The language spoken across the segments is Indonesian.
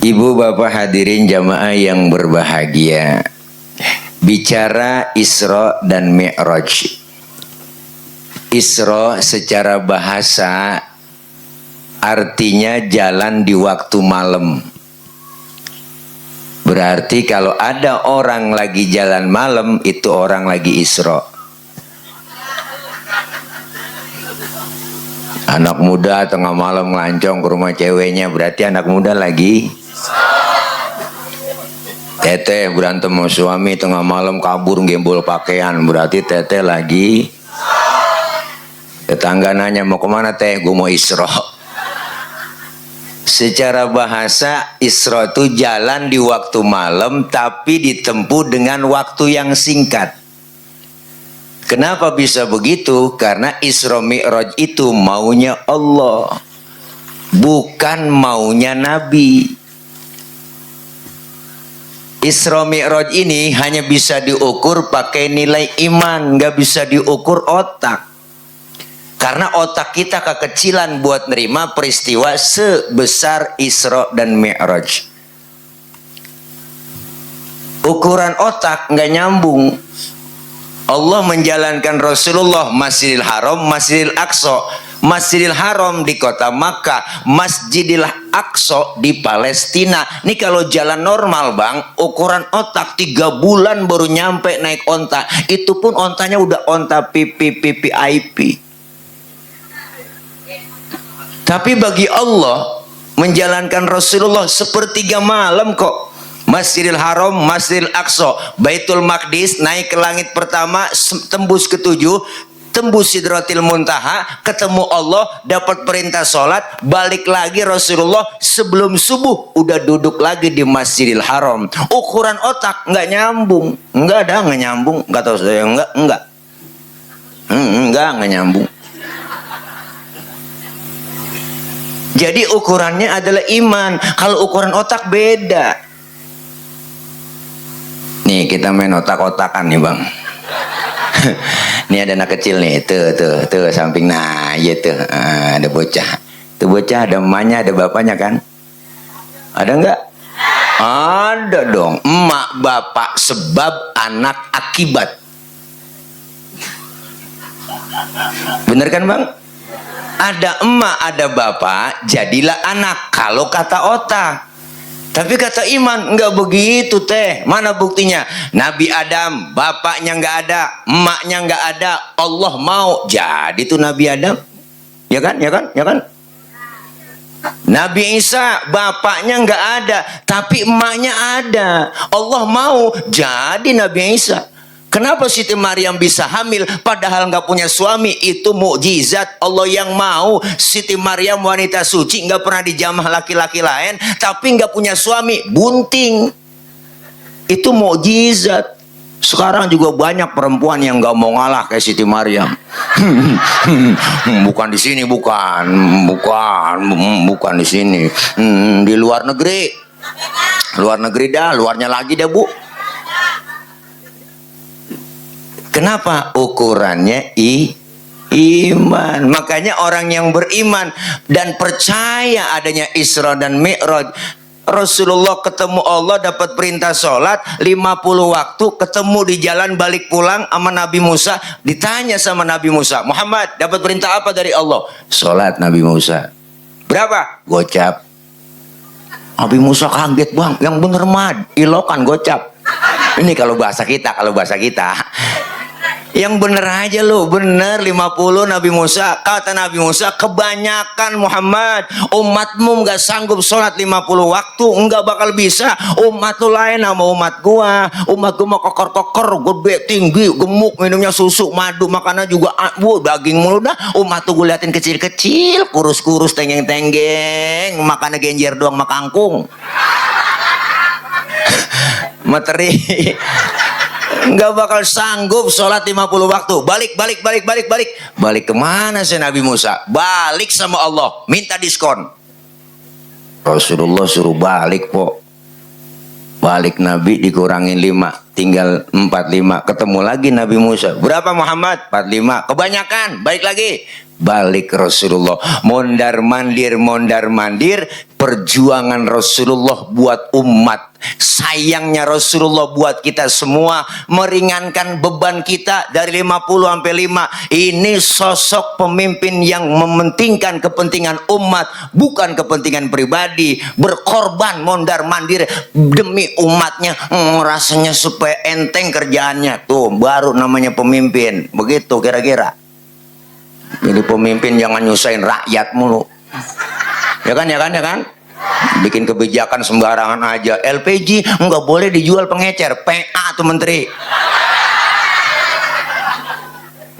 Ibu bapak hadirin jamaah yang berbahagia, bicara Isra dan Mi'raj. Isra secara bahasa artinya jalan di waktu malam. Berarti kalau ada orang lagi jalan malam, itu orang lagi Isra. Anak muda tengah malam ngelancong ke rumah ceweknya, berarti anak muda lagi teteh berantem sama suami tengah malam kabur gembol pakaian, berarti teteh lagi. Tetangga nanya, mau kemana teh? Gue mau Isra. Secara bahasa Isra itu jalan di waktu malam tapi ditempuh dengan waktu yang singkat. Kenapa bisa begitu? Karena Isra Mi'raj itu maunya Allah, bukan maunya Nabi. Isra Mi'raj ini hanya bisa diukur pakai nilai iman, nggak bisa diukur otak. Karena otak kita kekecilan buat nerima peristiwa sebesar Isra dan Mi'raj. Ukuran otak nggak nyambung. Allah menjalankan Rasulullah Masjidil Haram, Masjidil Aqsa. Masjidil Haram di kota Makkah, Masjidil Aqsa di Palestina. Ini kalau jalan normal bang, ukuran otak 3 bulan baru nyampe naik onta. Itu pun ontanya udah onta PPIP. Tapi bagi Allah menjalankan Rasulullah sepertiga malam kok. Masjidil Haram, Masjidil Aqsa, Baitul Maqdis, naik ke langit pertama, tembus ke-7, tembus Sidratil Muntaha, ketemu Allah, dapat perintah sholat, balik lagi Rasulullah sebelum subuh udah duduk lagi di Masjidil Haram. Ukuran otak nggak nyambung, nggak nyambung, nggak tahu saya nggak nyambung. Jadi ukurannya adalah iman. Kalau ukuran otak beda. Nih kita main otak-otakan nih bang. Ini ada anak kecil nih, tuh samping, nah iya tuh, ada bocah. Tuh bocah ada emaknya, ada bapaknya kan? Ada enggak? Ada dong, emak bapak sebab, anak akibat. Bener kan bang? Ada emak, ada bapak, jadilah anak. Kalau kata otak. Tapi kata iman enggak begitu teh. Mana buktinya? Nabi Adam bapaknya enggak ada, emaknya enggak ada, Allah mau jadi tuh Nabi Adam. Ya kan? Nabi Isa bapaknya enggak ada, tapi emaknya ada. Allah mau jadi Nabi Isa. Kenapa Siti Maryam bisa hamil padahal nggak punya suami? Itu mukjizat Allah yang mau. Siti Maryam wanita suci, nggak pernah dijamah laki-laki lain, tapi nggak punya suami, bunting. Itu mukjizat. Sekarang juga banyak perempuan yang nggak mau ngalah kayak Siti Maryam. Bukan di sini, bukan di sini. Di luar negeri dah, luarnya lagi dah bu. Kenapa? Ukurannya iman. Makanya orang yang beriman dan percaya adanya Isra dan Mi'raj, Rasulullah ketemu Allah, dapat perintah sholat 50 waktu, ketemu di jalan balik pulang sama Nabi Musa. Ditanya sama Nabi Musa, Muhammad dapat perintah apa dari Allah? Sholat. Nabi Musa, berapa? Gocap. Nabi Musa kaget bang, yang bener mad ilokan gocap. Ini kalau bahasa kita. Yang bener aja lo, bener 50 Nabi Musa. Kata Nabi Musa, kebanyakan Muhammad, umatmu nggak sanggup sholat 50 waktu, nggak bakal bisa. Umat lu lain sama umat gua mau kokor-kokor, gede, tinggi, gemuk, minumnya susu, madu, makannya juga daging mulu dah. Umat tuh gue liatin kecil-kecil, kurus-kurus, tenggeng-tenggeng, makannya genjer doang sama kangkung. Materi nggak bakal sanggup sholat 50 waktu. Balik kemana sih Nabi Musa? Balik sama Allah, minta diskon. Rasulullah suruh balik po. Balik Nabi dikurangin 5, tinggal 45. Ketemu lagi Nabi Musa, berapa Muhammad? 45. Kebanyakan, balik lagi. balik Rasulullah. Mondar mandir perjuangan Rasulullah buat umat, sayangnya Rasulullah buat kita semua, meringankan beban kita dari 50 sampai 5. Ini sosok pemimpin yang mementingkan kepentingan umat, bukan kepentingan pribadi, berkorban mondar mandir demi umatnya, rasanya supaya enteng kerjaannya. Tuh baru namanya pemimpin. Begitu kira-kira. Jadi pemimpin jangan nyusahin rakyat mulu. Ya kan? Bikin kebijakan sembarangan aja. LPG nggak boleh dijual pengecer. PA tuh menteri.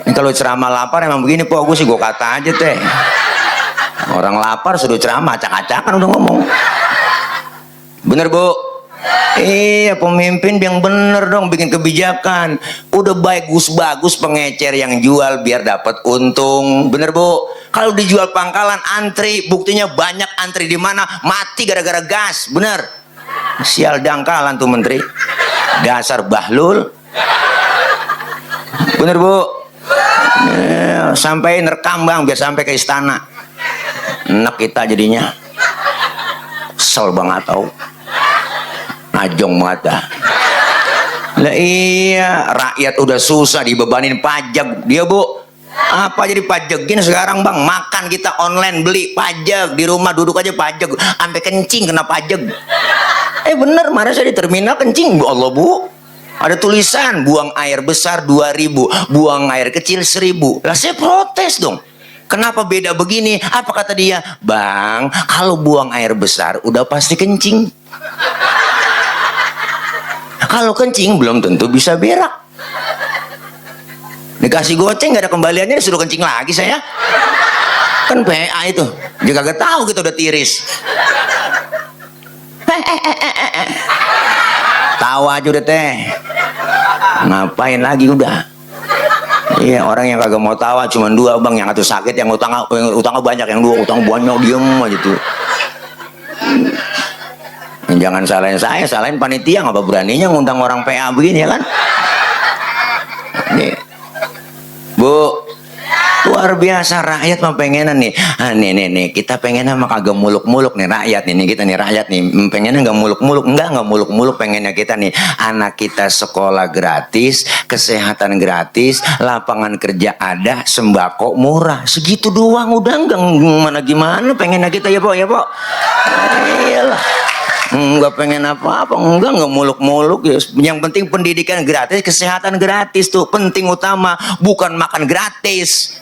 Ini kalau ceramah lapar emang begini po, gue sih gue kata aja teh. Orang lapar sudah ceramah acak-acakan udah ngomong. Bener bu? Iya, pemimpin yang bener dong bikin kebijakan. Udah bagus pengecer yang jual biar dapat untung. Bener bu? Kalau dijual pangkalan antri, buktinya banyak antri di mana mati gara-gara gas. Bener? Sial dangkalan tuh menteri. Dasar bahlul. Bener bu? Sampai rekam bang biar sampai ke istana. Enak kita jadinya. Kesel banget tau. Najong banget dah. Lah iya, rakyat udah susah dibebanin pajak. Dia bu, apa jadi pajekin sekarang bang? Makan kita online beli pajak, di rumah duduk aja pajak, sampai kencing kena pajak. Bener, mana saya di terminal kencing, bu Allah bu. Ada tulisan buang air besar 2.000, buang air kecil 1.000. Lah saya protes dong. Kenapa beda begini? Apa kata dia? Bang, kalau buang air besar udah pasti kencing. Kalau kencing belum tentu bisa berak. Dikasih goceng nggak ada kembaliannya, disuruh kencing lagi saya. Kan PA itu. Dia kagak tahu kita udah tiris. Tawa aja udah teh. Ngapain lagi udah. Iya, orang yang kagak mau tawa cuma 2 bang, yang satu sakit, yang utangnya banyak, yang 2 utang banyak diem aja tuh. Jangan salahin saya, salahin panitia. Ngapa beraninya ngundang orang PA begini ya kan? Nih, bu, luar biasa rakyat mah pengenan nih. Nih, kita pengennya mah kagak muluk-muluk nih rakyat nih. Kita nih rakyat nih pengennya nggak muluk-muluk, nggak muluk-muluk, pengennya kita nih anak kita sekolah gratis, kesehatan gratis, lapangan kerja ada, sembako murah. Segitu doang udah, nggak gimana pengennya kita ya po. Iyalah. Enggak pengen apa-apa, enggak muluk-muluk ya. Yang penting pendidikan gratis, kesehatan gratis tuh penting utama, bukan makan gratis.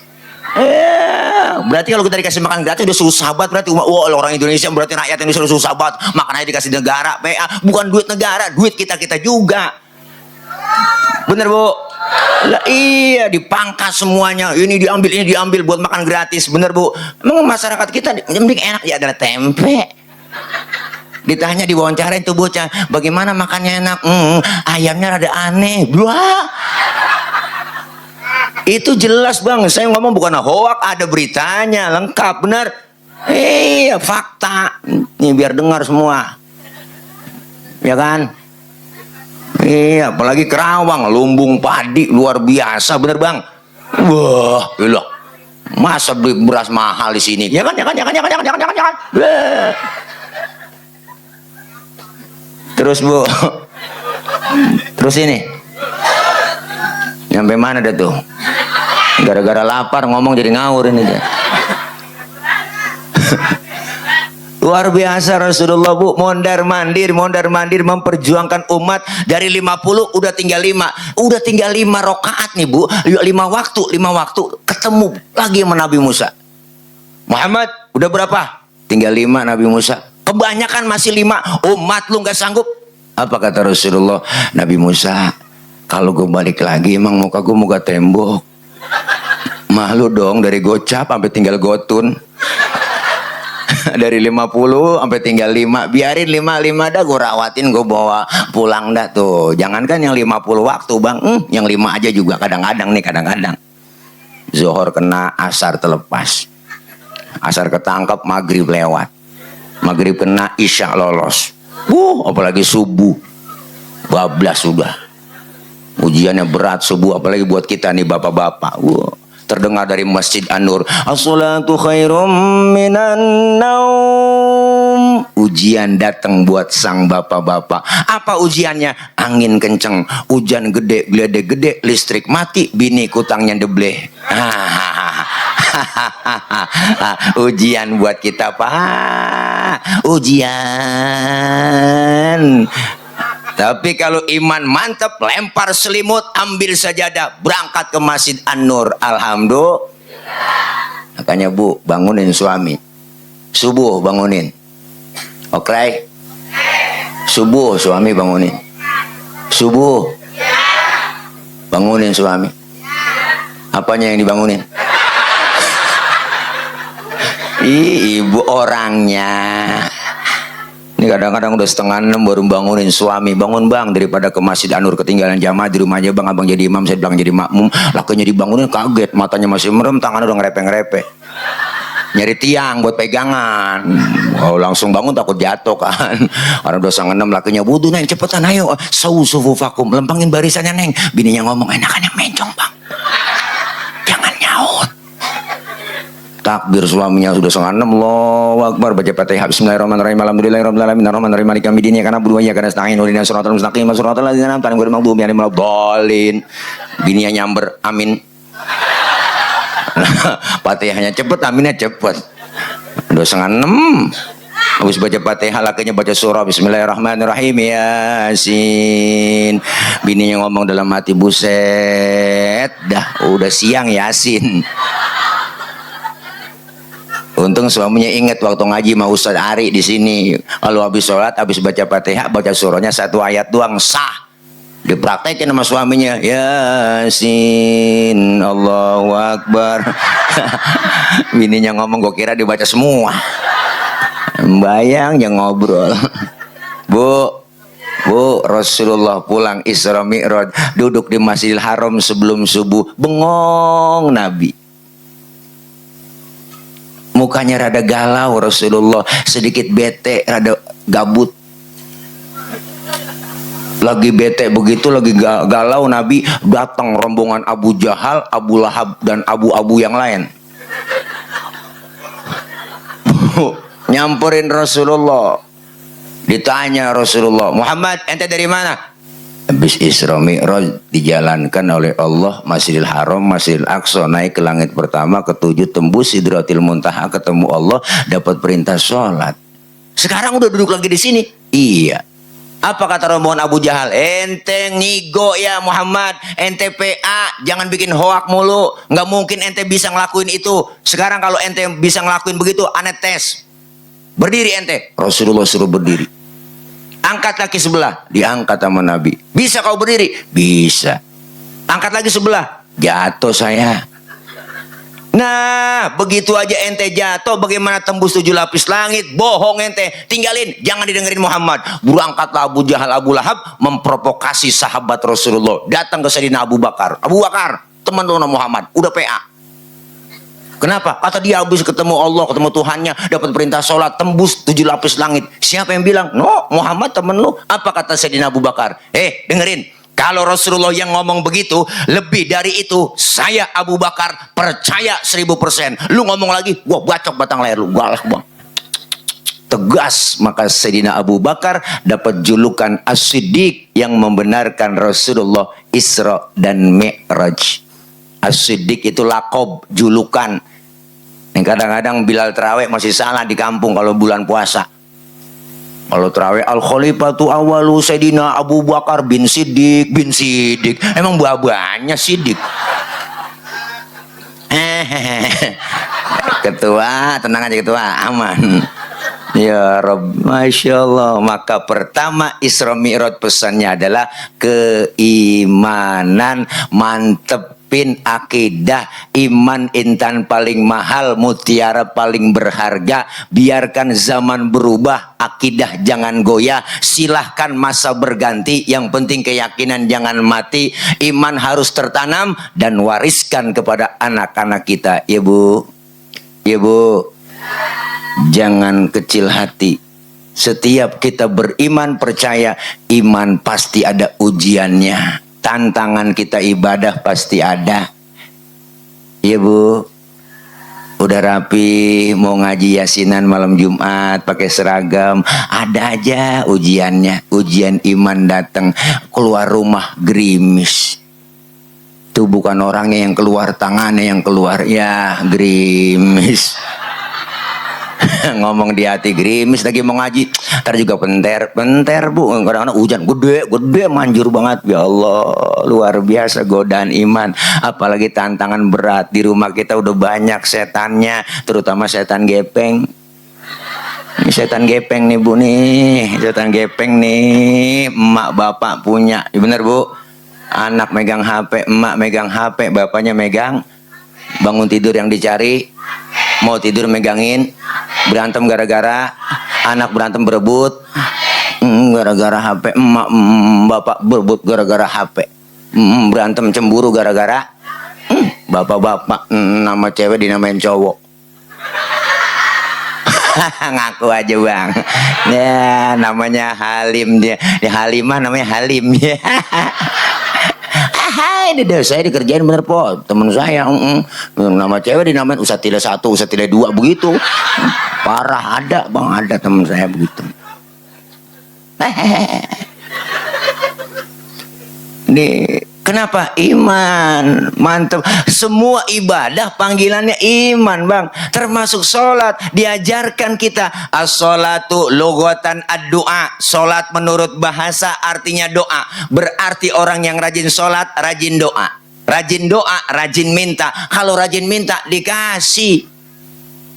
Berarti kalau kita dikasih makan gratis udah susah banget, berarti orang Indonesia, berarti rakyat Indonesia udah susah banget. Makan aja dikasih negara, PA, bukan duit negara, duit kita juga. Bener bu? Lah iya, dipangkas semuanya. Ini diambil buat makan gratis. Bener bu? Emang masyarakat kita yang enak ya adalah tempe. Ditanya, diwawancarain tuh bocah, bagaimana makannya enak? Ayamnya rada aneh. Wah, itu jelas bang, saya ngomong bukan hoak, ada beritanya lengkap, bener. Iya, fakta. Nih biar dengar semua, ya kan? Iya, apalagi Kerawang, lumbung padi luar biasa, bener bang. Wah, gila. Masa beli beras mahal di sini? Ya kan? Terus bu, terus ini nyampe mana dah tuh? Gara-gara lapar ngomong jadi ngawur ini dia. Luar biasa Rasulullah bu, mondar mandir memperjuangkan umat dari 50 udah tinggal 5 rakaat nih bu, 5 waktu ketemu lagi sama Nabi Musa. Muhammad udah berapa? Tinggal 5 Nabi Musa. Kebanyakan masih 5, umat lu nggak sanggup. Apa kata Rasulullah? Nabi Musa, kalau gue balik lagi emang muka gue muka tembok. Malu dong, dari gocap sampai tinggal gotun. Dari 50 sampai tinggal 5. Biarin 5 dah, gue rawatin, gue bawa pulang dah tuh. Jangankan yang 50 waktu bang, yang 5 aja juga kadang-kadang. Zuhur kena, asar terlepas. Asar ketangkep, maghrib lewat. Maghrib kena, isya lolos. Apalagi subuh, bablas sudah. Ujiannya berat subuh, apalagi buat kita nih bapak-bapak. terdengar dari Masjid An-Nur, as-salatu khairum minan naum. Ujian datang buat sang bapak-bapak. Apa ujiannya? Angin kenceng, hujan gede, geledek gede, listrik mati, bini kutangnya debleh. Ujian buat kita, Pak. Ujian. Tapi kalau iman mantap, lempar selimut, ambil sajadah, berangkat ke Masjid An-Nur. Alhamdulillah. Makanya Bu, bangunin suami. Subuh bangunin. Oke? Subuh suami bangunin. Subuh. Bangunin suami. Apanya yang dibangunin? Ibu orangnya. Ini kadang-kadang udah 5:30 baru bangunin suami. Bangun bang, daripada ke Masjid An-Nur ketinggalan jamaah di rumah aja bang. Abang jadi imam, saya bilang jadi makmum. Lakunya dibangunin kaget, matanya masih merem, tangannya udah ngerepe-ngerepe. Nyari tiang buat pegangan. Oh, langsung bangun takut jatuh kan. Orang udah 5:30 lakinya, wudu neng cepetan ayo. Sufu vakum, lempangin barisannya neng. Bininya ngomong, enakan yang mencong bang. Jangan nyaut. Takbir suaminya sudah 5:30, Allahu Akbar, baca Fatihah, bismillahirrahmanirrahim, alhamdulillahirabbil alamin, arrahmanirrahim, maliki yaumiddin, iyyaka na'budu wa iyyaka nasta'in, ihdinas siratal mustaqim, siratal ladzina an'amta 'alaihim ghairil maghdubi 'alaihim waladdallin. Bininya nyamber, amin. Fatihahnya cepet, aminnya cepet. Udah 5:30. Habis baca Fatihah, lakinya baca surah bismillahirrahmanirrahim, Yasin. Bininya ngomong dalam hati, buset, dah udah siang Yasin. Untung suaminya ingat waktu ngaji sama Ustaz Ari di sini. Kalau habis sholat, habis baca Fatihah, baca surahnya 1 ayat doang, sah. Dipraktekin sama suaminya, Yasin, Allahu Akbar. Bininya ngomong, gue kira dibaca semua. Bayang yang ngobrol. Bu, Rasulullah pulang Isra Mi'raj, duduk di Masjidil Haram sebelum subuh, bengong Nabi. Mukanya rada galau Rasulullah, sedikit bete, rada gabut. Lagi bete begitu, lagi galau Nabi, datang rombongan Abu Jahal, Abu Lahab, dan abu-abu yang lain. Nyamperin Rasulullah. Ditanya Rasulullah, Muhammad, ente dari mana? Habis Isra Mi'raj dijalankan oleh Allah, Masjidil Haram, Masjidil Aqsa, naik ke langit pertama, ke-7, tembus Sidratil Muntaha, ketemu Allah, dapat perintah sholat. Sekarang udah duduk lagi di sini. Iya. Apa kata rombongan Abu Jahal? Ente ngigo ya Muhammad, ente PA, jangan bikin hoak mulu. Nggak mungkin ente bisa ngelakuin itu. Sekarang kalau ente bisa ngelakuin begitu, aneh tes. Berdiri ente. Rasulullah suruh berdiri. Angkat kaki sebelah, diangkat sama Nabi. Bisa kau berdiri? Bisa. Angkat lagi sebelah, jatuh saya. Nah, begitu aja ente jatuh, bagaimana tembus 7 lapis langit? Bohong ente, tinggalin, jangan didengerin Muhammad. Berangkatlah Abu Jahal, Abu Lahab memprovokasi sahabat Rasulullah. Datang ke Sayyidina Abu Bakar. Abu Bakar, teman lu Muhammad, udah PA. Kenapa? Kata dia habis ketemu Allah, ketemu Tuhannya, dapat perintah sholat, tembus 7 lapis langit. Siapa yang bilang? No, Muhammad temen lu. Apa kata Sayyidina Abu Bakar? Dengerin. Kalau Rasulullah yang ngomong begitu, lebih dari itu, saya Abu Bakar percaya 1000%. Lu ngomong lagi, gua bacok batang leher lu. Galah bang. Tegas. Maka Sayyidina Abu Bakar dapat julukan As-Siddiq, yang membenarkan Rasulullah Isra dan Mi'raj. As-Siddiq itu lakob, julukan. Yang kadang-kadang Bilal terawih masih salah di kampung kalau bulan puasa. Kalau terawih Al-Khalifatu awalu Sayyidina Abu Bakar bin Siddiq, bin Siddiq. Emang buah-buahnya Siddiq. Ketua, tenang aja ketua, aman. Ya Rabb, Masya Allah. Maka pertama Isra Mi'raj pesannya adalah keimanan, mantepin akidah, iman intan paling mahal, mutiara paling berharga. Biarkan zaman berubah, akidah jangan goyah, silahkan masa berganti, yang penting keyakinan jangan mati, iman harus tertanam dan wariskan kepada anak-anak kita. Ya Bu, ya Bu. Jangan kecil hati. Setiap kita beriman, percaya, iman pasti ada ujiannya. Tantangan kita ibadah pasti ada. Iya Bu, udah rapi, mau ngaji yasinan malam Jumat pakai seragam, ada aja ujiannya, ujian iman datang, keluar rumah gerimis. Itu bukan orangnya yang keluar, tangannya yang keluar, ya gerimis. Ngomong di hati gerimis, lagi mau ngaji, ntar juga penter Bu, kadang-kadang hujan gede manjur banget. Ya Allah, luar biasa godaan iman, apalagi tantangan berat. Di rumah kita udah banyak setannya, terutama setan gepeng. Ini setan gepeng nih Bu nih, setan gepeng nih. Emak bapak punya, ya bener Bu, anak megang HP, emak megang HP, bapaknya megang. Bangun tidur yang dicari, mau tidur megangin, berantem gara-gara anak, berantem berebut gara-gara HP, emak bapak berebut gara-gara HP, berantem cemburu gara-gara bapak-bapak nama cewek dinamain cowok. Ngaku aja Bang, ya namanya Halim, dia Halimah namanya Halim ya. Ini deh, saya dikerjain bener po, temen saya nama cewek dinamain Usatila 1, Usatila 2 begitu. Parah, ada Bang, ada temen saya begitu. Nih kenapa? Iman, mantap. Semua ibadah panggilannya iman Bang, termasuk sholat. Diajarkan kita as-sholatu lugatan ad-du'a. Sholat menurut bahasa artinya doa. Berarti orang yang rajin sholat rajin doa. Rajin doa, rajin minta. Kalau rajin minta dikasih.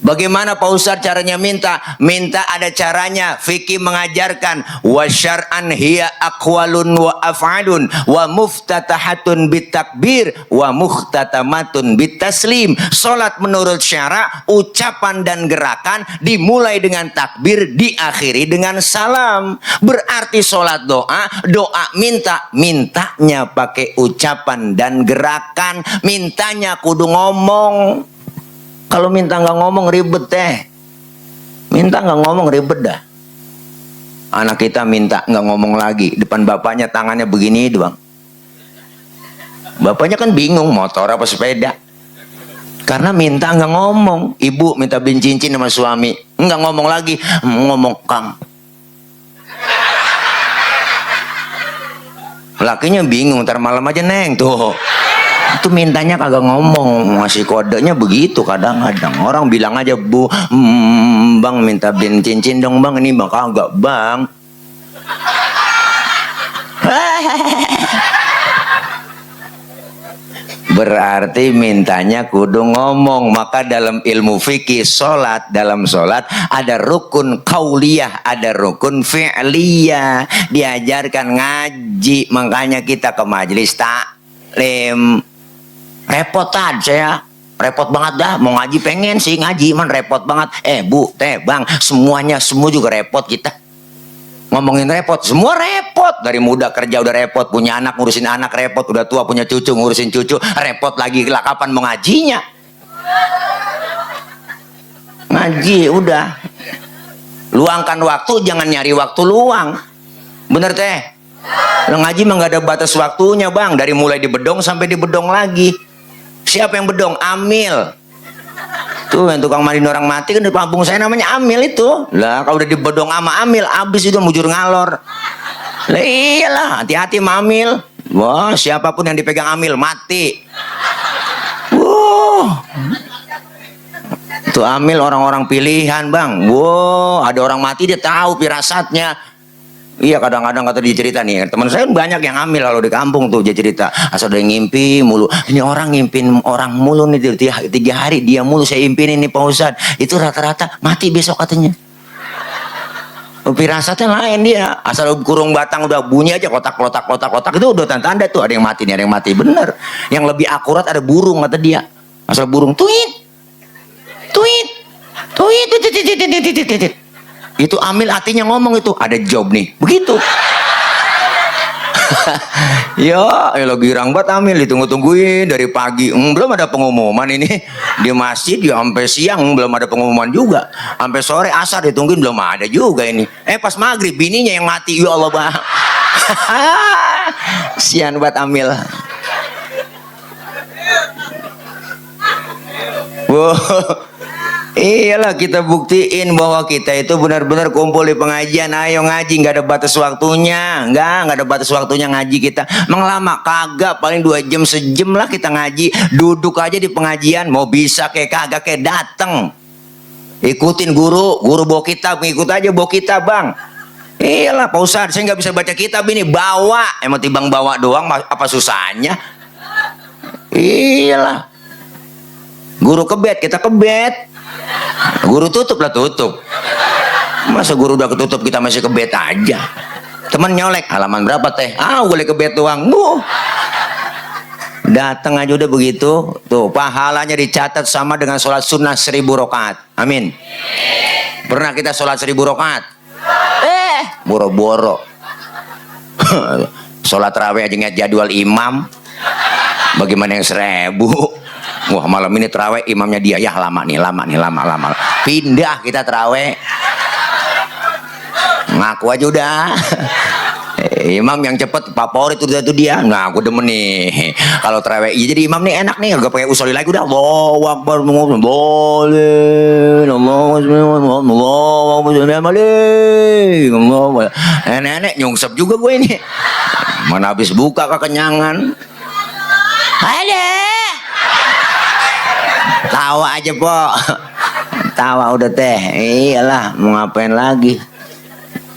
Bagaimana Pak Ustadz caranya minta? Minta ada caranya. Fikih mengajarkan wa syar'an hiya aqwalun wa af'alun wa muftatahatun bitakbir wa muhtatamatun bitaslim. Salat menurut syara, ucapan dan gerakan dimulai dengan takbir, diakhiri dengan salam. Berarti salat doa, doa minta, mintanya pakai ucapan dan gerakan. Mintanya kudu ngomong. Kalau minta nggak ngomong ribet teh. Minta nggak ngomong ribet dah. Anak kita minta nggak ngomong lagi, depan bapaknya tangannya begini doang. Bapaknya kan bingung motor apa sepeda. Karena minta nggak ngomong. Ibu minta beliin cincin sama suami, nggak ngomong lagi, ngomong Kang. Lakinya bingung, ntar malam aja Neng tuh. Itu mintanya kagak ngomong, ngasih kodenya begitu. Kadang-kadang orang bilang aja Bu, Bang minta beliin cincin dong Bang. Ini Bang, kagak Bang. Berarti mintanya kudu ngomong. Maka dalam ilmu fikih sholat, dalam sholat ada rukun qauliyah, ada rukun fi'liyah. Diajarkan ngaji, makanya kita ke majelis taklim. Repotan saya, repot banget dah. Mau ngaji pengen sih ngaji, man repot banget. Bu, teh, Bang, semuanya semua juga repot kita. Ngomongin repot, semua repot. Dari muda kerja udah repot, punya anak ngurusin anak repot, udah tua punya cucu ngurusin cucu repot lagi. Lah kapan mau ngajinya? Ngaji udah. Luangkan waktu, jangan nyari waktu luang. Bener teh? Lah ngaji mah gak ada batas waktunya Bang. Dari mulai di bedong sampai di bedong lagi. Siapa yang bedong? Amil. Tuh yang tukang mandiin orang mati kan di kampung saya namanya Amil itu. Lah kalau udah di bedong sama Amil, abis itu mujur ngalor. Lah iyalah, hati-hati sama Amil. Wah, siapapun yang dipegang Amil mati. Tuh Amil orang-orang pilihan Bang. Ada orang mati dia tahu firasatnya. Iya, kadang-kadang kata dia cerita nih, teman saya banyak yang amil kalau di kampung tuh, dia cerita asal dia ngimpi mulu. Ini orang ngimpin orang mulu nih, 3 hari dia mulu saya impin ini Pak Ustadz. Itu rata-rata mati besok katanya. Firasatnya lain dia, asal kurung batang udah bunyi aja kotak itu udah tanda-tanda tuh ada yang mati nih, ada yang mati bener. Yang lebih akurat ada burung kata dia, asal burung tuit. Itu Amil hatinya ngomong itu ada job nih begitu. Ya lo girang banget Amil, ditunggu-tungguin dari pagi, belum ada pengumuman ini di masjid ya, sampai siang belum ada pengumuman juga, sampai sore asar ditungguin belum ada juga ini. Pas maghrib bininya yang mati, ya Allah Bang. Sian banget Amil. Wow. Iyalah, kita buktiin bahwa kita itu benar-benar kumpul di pengajian. Ayo ngaji, nggak ada batas waktunya, nggak ada batas waktunya ngaji kita. Mengelama kagak, paling 2 jam sejam lah kita ngaji. Duduk aja di pengajian, mau bisa kayak kagak kayak dateng. Ikutin guru bawa kitab, ngikut aja bawa kitab bang. Iyalah Pak Ustadz, saya nggak bisa baca kitab ini, bawa. Emang timbang bawa doang, apa susahnya? Iyalah. Guru kebet, kita kebet. Guru tutup lah tutup. Masa guru udah ketutup kita masih kebet aja? Temen nyolek, halaman berapa teh? Boleh kebet doang. Datang aja udah begitu. Tuh pahalanya dicatat sama dengan sholat sunnah 1000 rakaat. Amin. Pernah kita sholat 1000 rakaat? Boro-boro. Sholat tarawih aja ngeliat jadwal imam. Bagaimana yang 1000? Wah, malam ini terawih imamnya dia, ya lama. Pindah kita terawih. Ngaku aja udah. Imam yang cepet favorit itu dia. Nah, aku demen nih. Kalau terawih jadi imam nih enak nih, gak pakai usolli lagi udah. Allahu Akbar, boleh. Allahu nenek nyungsep juga gue ini. Mana habis buka kekenyangan. Ada. Tawa aja po, tawa udah teh. Iyalah, mau ngapain lagi?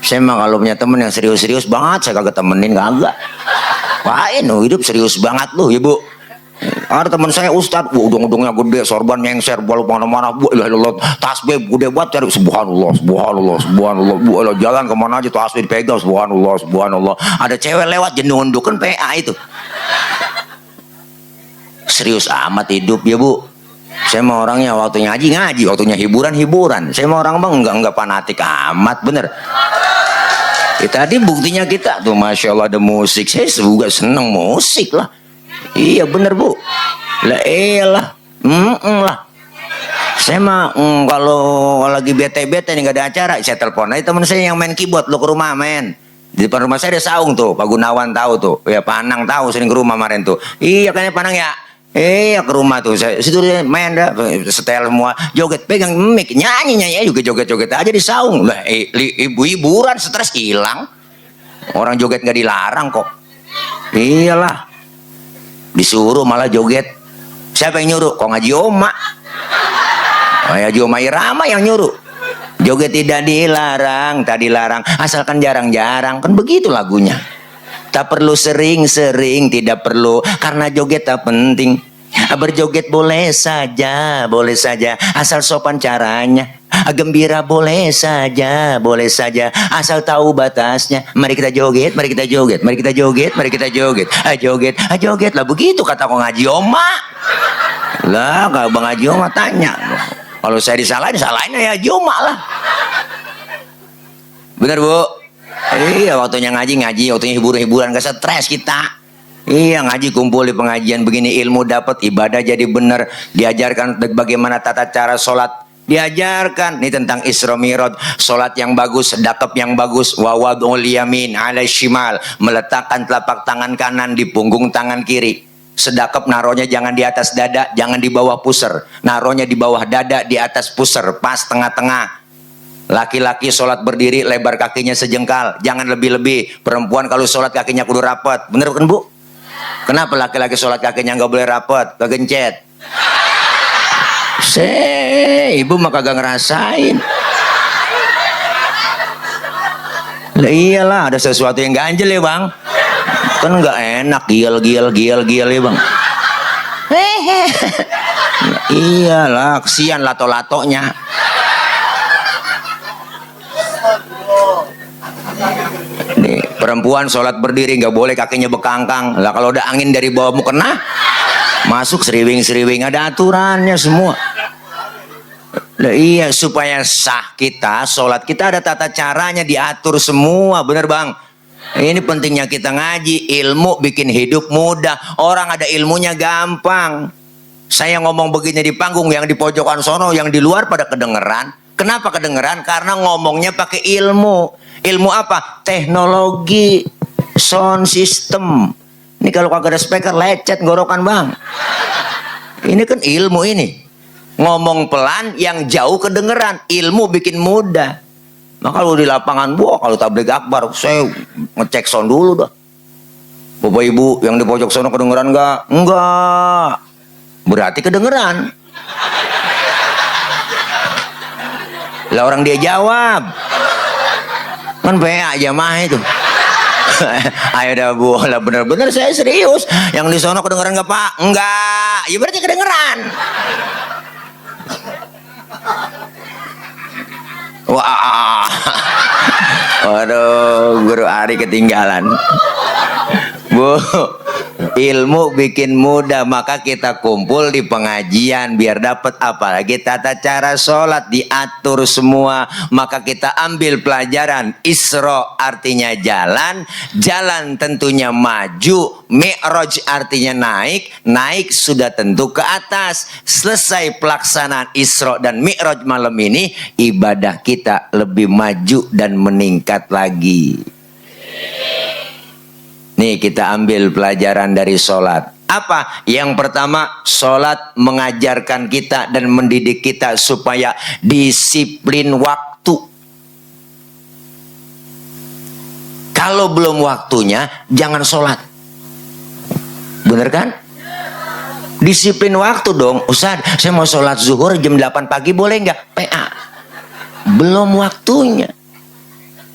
Saya mah kalau punya temen yang serius-serius banget, saya kagak temenin, kagak. Wain, hidup serius banget lu, ibu. Ada teman saya Ustadz, udung-udungnya gede, sorban nyengser, bolu mana-mana, tasbih gede buat cari subhanallah, jalan kemana aja tasbih dipegang, subhanallah. Ada cewek lewat jendung-jendung kan PA itu. Serius amat hidup ya bu. Saya mau orangnya waktunya ngaji, waktunya hiburan. Saya mau orang bang enggak fanatik amat, bener. Tadi buktinya kita tuh, masya Allah ada musik. Saya juga seneng musik lah. Iya bener bu. Lah iyalah, lah. Saya mah kalau lagi bete-bete nih nggak ada acara, saya telepon aja teman saya yang main keyboard, lo ke rumah main. Di depan rumah saya ada saung tuh, Pak Gunawan tahu tuh, ya Panang tahu, sering ke rumah kemarin tuh. Iya kayaknya Panang ya. Iya ke rumah tuh, saya situ dia main dah, setel semua, joget, pegang mic, nyanyi juga joget aja di saung. Lah ibu-iburan stres hilang, orang joget nggak dilarang kok. Iyalah, disuruh malah joget. Siapa yang nyuruh? Kok ngaji Oma? Haji Oma Irama yang nyuruh. Joget tidak dilarang, tak dilarang, asalkan jarang-jarang, kan begitu lagunya. Tak perlu sering-sering, tidak perlu, karena joget tak penting. Berjoget boleh saja, asal sopan caranya. Gembira boleh saja, asal tahu batasnya. Mari kita joget, joget lah, begitu kata kong Haji Oma. Lah kalau Bang Haji Oma tanya, kalau saya disalahin ya Haji Oma lah. Bener bu? Iya, waktunya ngaji, waktunya hiburan, gak stres kita. Iya, ngaji kumpul di pengajian begini, ilmu dapat, ibadah jadi bener, diajarkan bagaimana tata cara sholat, diajarkan nih tentang Isra Mi'raj, sholat yang bagus, sedekap yang bagus, wa wad'ul yamin 'ala shimal, meletakkan telapak tangan kanan di punggung tangan kiri. Sedekap naronya jangan di atas dada, jangan di bawah pusar, naronya di bawah dada, di atas pusar, pas tengah-tengah. Laki-laki sholat berdiri lebar kakinya sejengkal, jangan lebih-lebih. Perempuan kalau sholat kakinya kudu rapat, bener kan bu? Kenapa laki-laki sholat kakinya nggak boleh rapat, kegencet? Ibu mah kagak ngerasain. Lah iyalah, ada sesuatu yang ganjel ya bang, kan nggak enak, giel ya bang. Iyalah, kesian lato-latonya. Nih, perempuan sholat berdiri nggak boleh kakinya bekangkang. Lah kalau udah angin dari bawah mau kena, masuk seriwing, ada aturannya semua. Lah iya, supaya sah kita sholat kita ada tata caranya, diatur semua, bener bang. Ini pentingnya kita ngaji, ilmu bikin hidup mudah. Orang ada ilmunya gampang. Saya ngomong begini di panggung, yang di pojokan sono, yang di luar pada kedengeran. Kenapa kedengeran? Karena ngomongnya pakai ilmu. Ilmu apa? Teknologi, sound system. Ini kalau kagak ada speaker lecet gorokan bang. Ini kan ilmu ini. ngomong pelan yang jauh kedengeran. Ilmu bikin mudah. Maka kalau di lapangan, kalau tabligh akbar, saya ngecek sound dulu dah. Bapak ibu yang di pojok sono kedengeran enggak? Enggak. Berarti kedengeran. Lah orang dia jawab. Kan PA jamaah itu. Ayo dah bu, lah bener-bener saya serius. Yang di sono kedengeran enggak pak? Enggak. Ya berarti kedengeran. Wah. Waduh, guru Ari ketinggalan. Bu, ilmu bikin mudah, maka kita kumpul di pengajian biar dapat. Apalagi tata cara sholat diatur semua, maka kita ambil pelajaran. Isra artinya jalan, jalan tentunya maju. Mi'raj artinya naik, naik sudah tentu ke atas. Selesai pelaksanaan Isra dan Mi'raj malam ini, ibadah kita lebih maju dan meningkat lagi. Nih kita ambil pelajaran dari sholat. Apa? Yang pertama, sholat mengajarkan kita dan mendidik kita supaya disiplin waktu. Kalau belum waktunya, jangan sholat. Bener kan? Disiplin waktu dong. Ustaz, saya mau sholat zuhur jam 8 pagi boleh nggak? PA. Belum waktunya.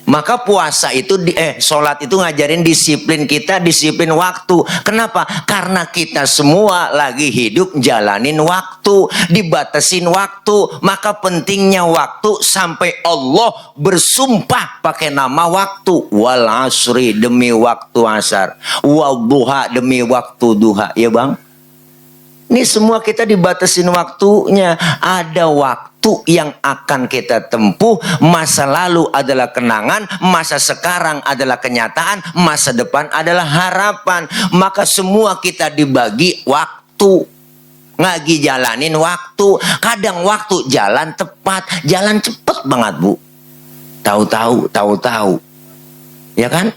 Maka puasa itu sholat itu ngajarin disiplin kita, disiplin waktu. Kenapa? Karena kita semua lagi hidup jalanin waktu, dibatasin waktu. Maka pentingnya waktu sampai Allah bersumpah pakai nama waktu. Wal asri, demi waktu asar. Wal duha, demi waktu duha. Ya bang? Ini semua kita dibatasin waktunya. Ada waktu yang akan kita tempuh. Masa lalu adalah kenangan, masa sekarang adalah kenyataan, masa depan adalah harapan. Maka semua kita dibagi waktu. Lagi jalanin waktu. Kadang waktu jalan tepat, jalan cepet banget bu. Tahu-tahu. Ya kan?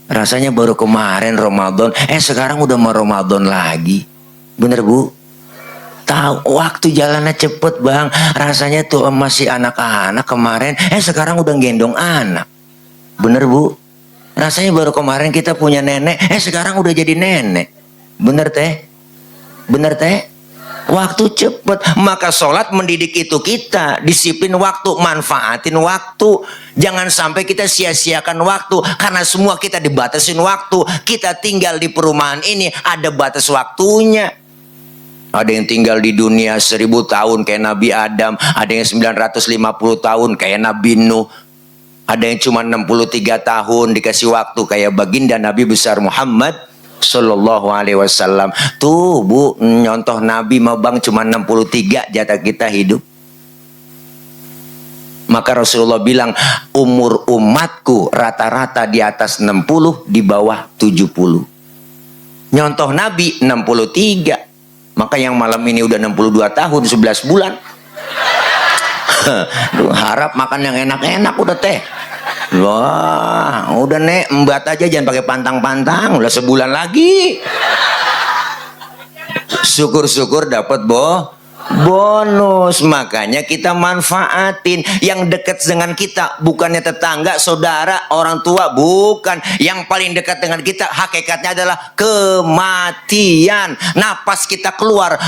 Rasanya baru kemarin Ramadan, sekarang udah mau Ramadan lagi. Bener bu? Tahu waktu jalannya cepet bang. Rasanya tuh masih anak-anak kemarin, sekarang udah gendong anak. Bener bu? Rasanya baru kemarin kita punya nenek, sekarang udah jadi nenek. Bener teh? Bener teh? Waktu cepet. Maka sholat mendidik itu kita. Disiplin waktu, manfaatin waktu. Jangan sampai kita sia-siakan waktu. Karena semua kita dibatasin waktu. Kita tinggal di perumahan ini, ada batas waktunya. Ada yang tinggal di dunia 1000 tahun kayak Nabi Adam. Ada yang 950 tahun kayak Nabi Nuh. Ada yang cuma 63 tahun dikasih waktu kayak baginda Nabi besar Muhammad Sallallahu Alaihi Wasallam. Tuh bu, nyontoh Nabi mah bang cuma 63 jatah kita hidup. Maka Rasulullah bilang umur umatku rata-rata di atas 60, di bawah 70. Nyontoh Nabi 63. Maka yang malam ini udah 62 tahun 11 bulan. Harap makan yang enak-enak udah teh. Wah, udah nek embat aja jangan pakai pantang-pantang, udah sebulan lagi. Syukur-syukur dapat bonus. Makanya kita manfaatin yang dekat dengan kita, bukannya tetangga, saudara, orang tua, bukan. Yang paling dekat dengan kita hakikatnya adalah kematian. Napas kita keluar,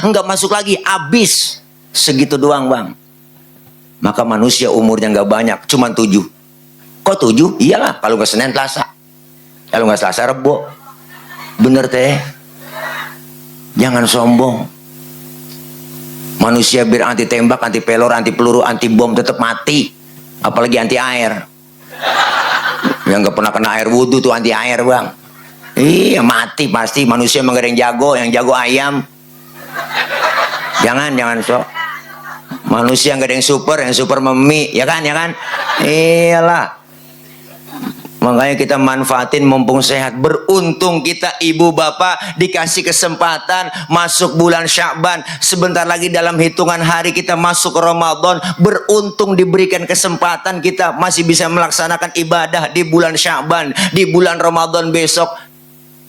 enggak masuk lagi, habis. Segitu doang bang. Maka manusia umurnya enggak banyak, cuma 7. Kok 7? Iyalah, kalau nggak Senin Selasa, kalau nggak Selasa Rebo. Bener teh. Jangan sombong. Manusia biar anti tembak, anti pelor, anti peluru, anti bom tetap mati. Apalagi anti air. Yang nggak pernah kena air wudhu tuh anti air bang. Iya mati pasti. Manusia emang gak ada yang jago ayam. Jangan sok. Manusia nggak ada yang super memi, ya kan? Iyalah. Makanya kita manfaatin mumpung sehat. Beruntung kita ibu bapak dikasih kesempatan masuk bulan Sya'ban. Sebentar lagi dalam hitungan hari kita masuk Ramadan. Beruntung diberikan kesempatan kita masih bisa melaksanakan ibadah di bulan Sya'ban, di bulan Ramadan besok.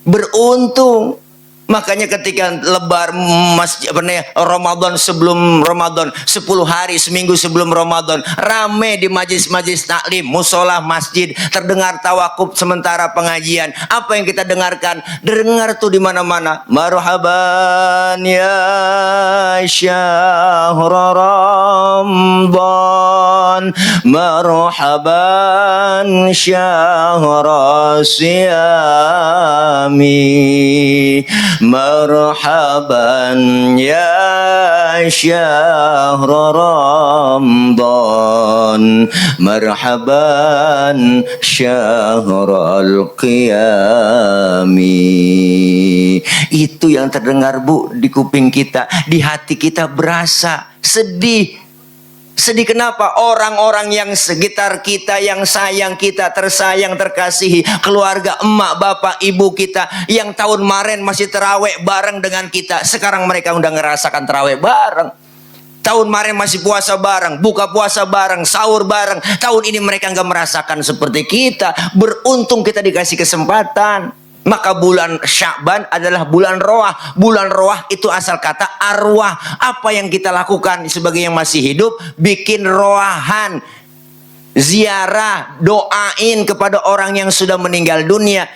Beruntung. Makanya ketika lebar masjid Ramadan, sebelum Ramadan 10 hari, seminggu sebelum Ramadan, rame di majlis-majlis taklim, musola, masjid, terdengar tawakuf sementara pengajian. Apa yang kita dengarkan? Dengar tuh di mana-mana, marhaban ya syahr Ramadan, marhaban syahr siyami, marhaban ya syahr Ramadan, marhaban syahrul qiyami. Itu yang terdengar, Bu, di kuping kita, di hati kita berasa sedih. Sedih kenapa? Orang-orang yang sekitar kita, yang sayang kita, tersayang, terkasihi, keluarga, emak, bapak, ibu kita, yang tahun kemarin masih terawih bareng dengan kita, sekarang mereka udah ngerasakan terawih bareng. Tahun kemarin masih puasa bareng, buka puasa bareng, sahur bareng. Tahun ini mereka nggak merasakan seperti kita. Beruntung kita dikasih kesempatan. Maka bulan Sya'ban adalah bulan roah. Bulan roah itu asal kata arwah. Apa yang kita lakukan sebagai yang masih hidup? Bikin roahan, ziarah, doain kepada orang yang sudah meninggal dunia.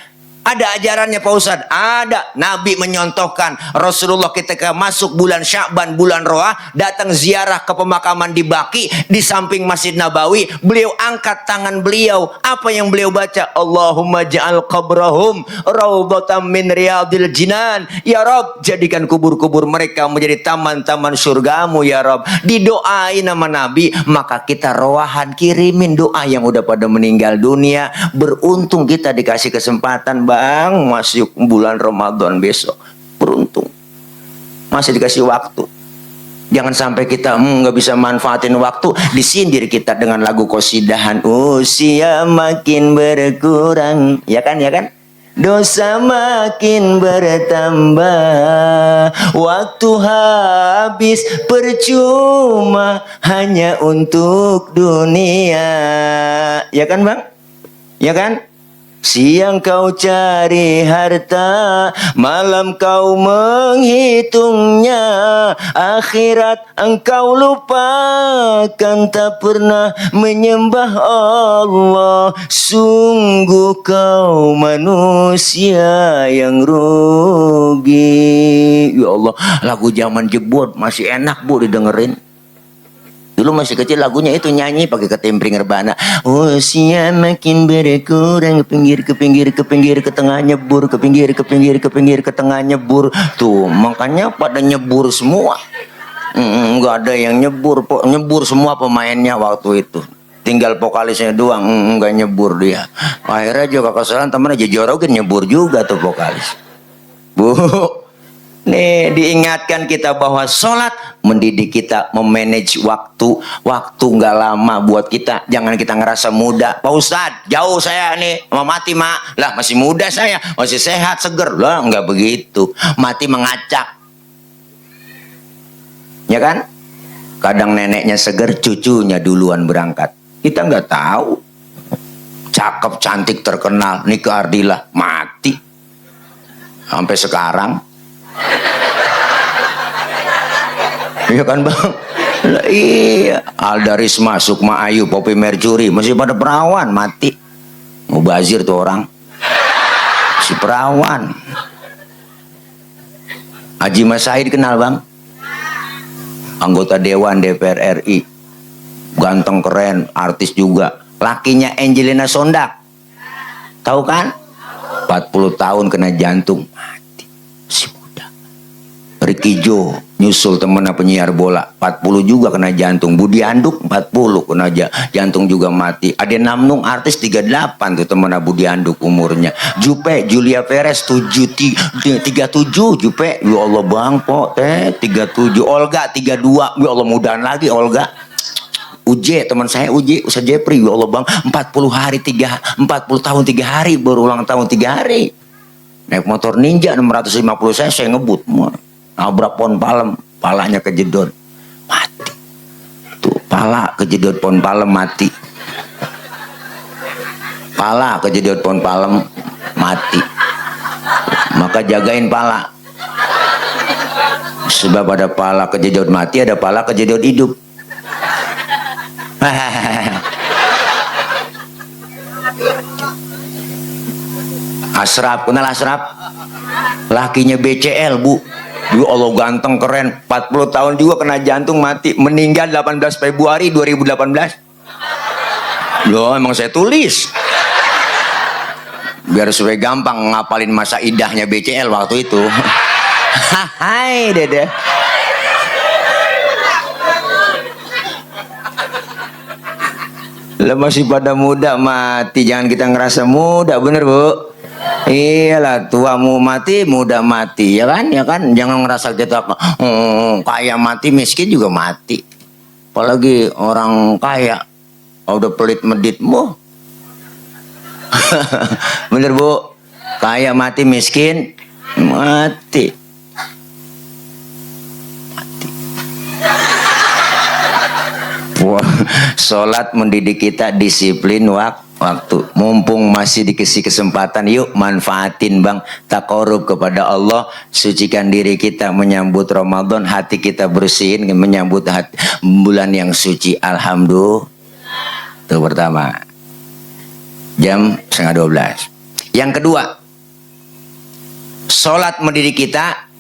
Ada ajarannya Pak Ustadz? Ada. Nabi menyontohkan, Rasulullah ketika masuk bulan Sya'ban, bulan roah, datang ziarah ke pemakaman di Baqi, di samping Masjid Nabawi. Beliau angkat tangan beliau. Apa yang beliau baca? Allahumma ja'al qabrahum raudhatan min riyadil jinan. Ya Rob, jadikan kubur-kubur mereka menjadi taman-taman surgamu ya Rob. Didoain nama Nabi. Maka kita roahan, kirimin doa yang udah pada meninggal dunia. Beruntung kita dikasih kesempatan, Bang, masuk bulan Ramadan besok. Beruntung masih dikasih waktu. Jangan sampai kita nggak bisa manfaatin waktu, disindir kita dengan lagu qasidahan. Usia makin berkurang, ya kan, ya kan? Dosa makin bertambah, waktu habis percuma hanya untuk dunia. Ya kan, Bang? Ya kan? Siang kau cari harta, malam kau menghitungnya, akhirat engkau lupakan, tak pernah menyembah Allah. Sungguh kau manusia yang rugi. Ya Allah, lagu zaman jebot masih enak, Bu, didengerin. Dulu masih kecil lagunya itu nyanyi pakai ketimpring rebana. Usia makin berkurang, ke pinggir, ke pinggir, ke pinggir, ke tengah nyebur, ke pinggir, ke pinggir, ke pinggir, ke tengah nyebur. Tuh, makanya pada nyebur semua. Nggak ada yang nyebur, nyebur semua pemainnya waktu itu. Tinggal vokalisnya doang, nggak nyebur dia. Akhirnya juga kesalahan temen aja Jorogen nyebur juga tuh vokalis. Bu, nih diingatkan kita bahwa sholat mendidik kita memanage waktu. Waktu nggak lama buat kita. Jangan kita ngerasa muda. Pak Ustadz, jauh saya nih, mau mati mak. Lah masih muda saya, masih sehat, seger. Lah nggak begitu. Mati mengacak. Ya kan? Kadang neneknya seger, cucunya duluan berangkat. Kita nggak tahu. Cakep, cantik, terkenal, nikah Ardila, mati. Sampai sekarang. Iya kan Bang? Lah, iya. Alda Risma, Sukma Ayu, Poppy Mercury masih pada perawan, mati. Mubazir tuh orang, si perawan. Haji Mas Said kenal Bang? Anggota Dewan DPR RI, ganteng keren, artis juga. Lakinya Angelina Sondak, tahu kan? 40 tahun kena jantung, mati. Si muda. Ricky Joe nyusul temen penyiar bola, 40 juga kena jantung. Budi Handuk 40 kena jantung juga mati. Ade Namnung artis 38 tuh temen Budi Handuk umurnya. Jupe Julia Perez 37 Jupe. Ya Allah Bang po teh 37. Olga 32. Ya Allah mudahan lagi Olga. Uje teman saya Uje Ustaz Jepri. Ya Allah Bang 40 tahun 3 hari baru ulang tahun 3 hari. Naik motor Ninja 650 saya ngebut semua. Nabrak pohon palem, palanya kejedot, mati. Tuh, pala kejedot pohon palem mati. Pala kejedot pohon palem mati. Maka jagain pala. Sebab ada pala kejadian mati, ada pala kejadian hidup. Asraf, kenal Asraf? Lakinya BCL, Bu. Ya Allah, ganteng, keren. 40 tahun juga kena jantung, mati. Meninggal 18 Februari 2018. Loh, emang saya tulis. Biar supaya gampang ngapalin masa idahnya BCL waktu itu. Hai, Dede. Lah masih pada muda mati, jangan kita ngerasa muda, bener Bu? Iyalah, tua mau mati, muda mati, ya kan? Ya kan? Jangan ngerasa kita kaya mati, miskin juga mati. Apalagi orang kaya, udah pelit meditmu. Bener Bu? Kaya mati, miskin mati. Sholat mendidik kita disiplin waktu. Mumpung masih dikasih kesempatan, yuk manfaatin Bang. Takarub kepada Allah, sucikan diri kita menyambut Ramadan, hati kita bersihin menyambut bulan yang suci. Alhamdulillah. Itu pertama. Jam 11:30. Yang kedua, sholat mendidik kita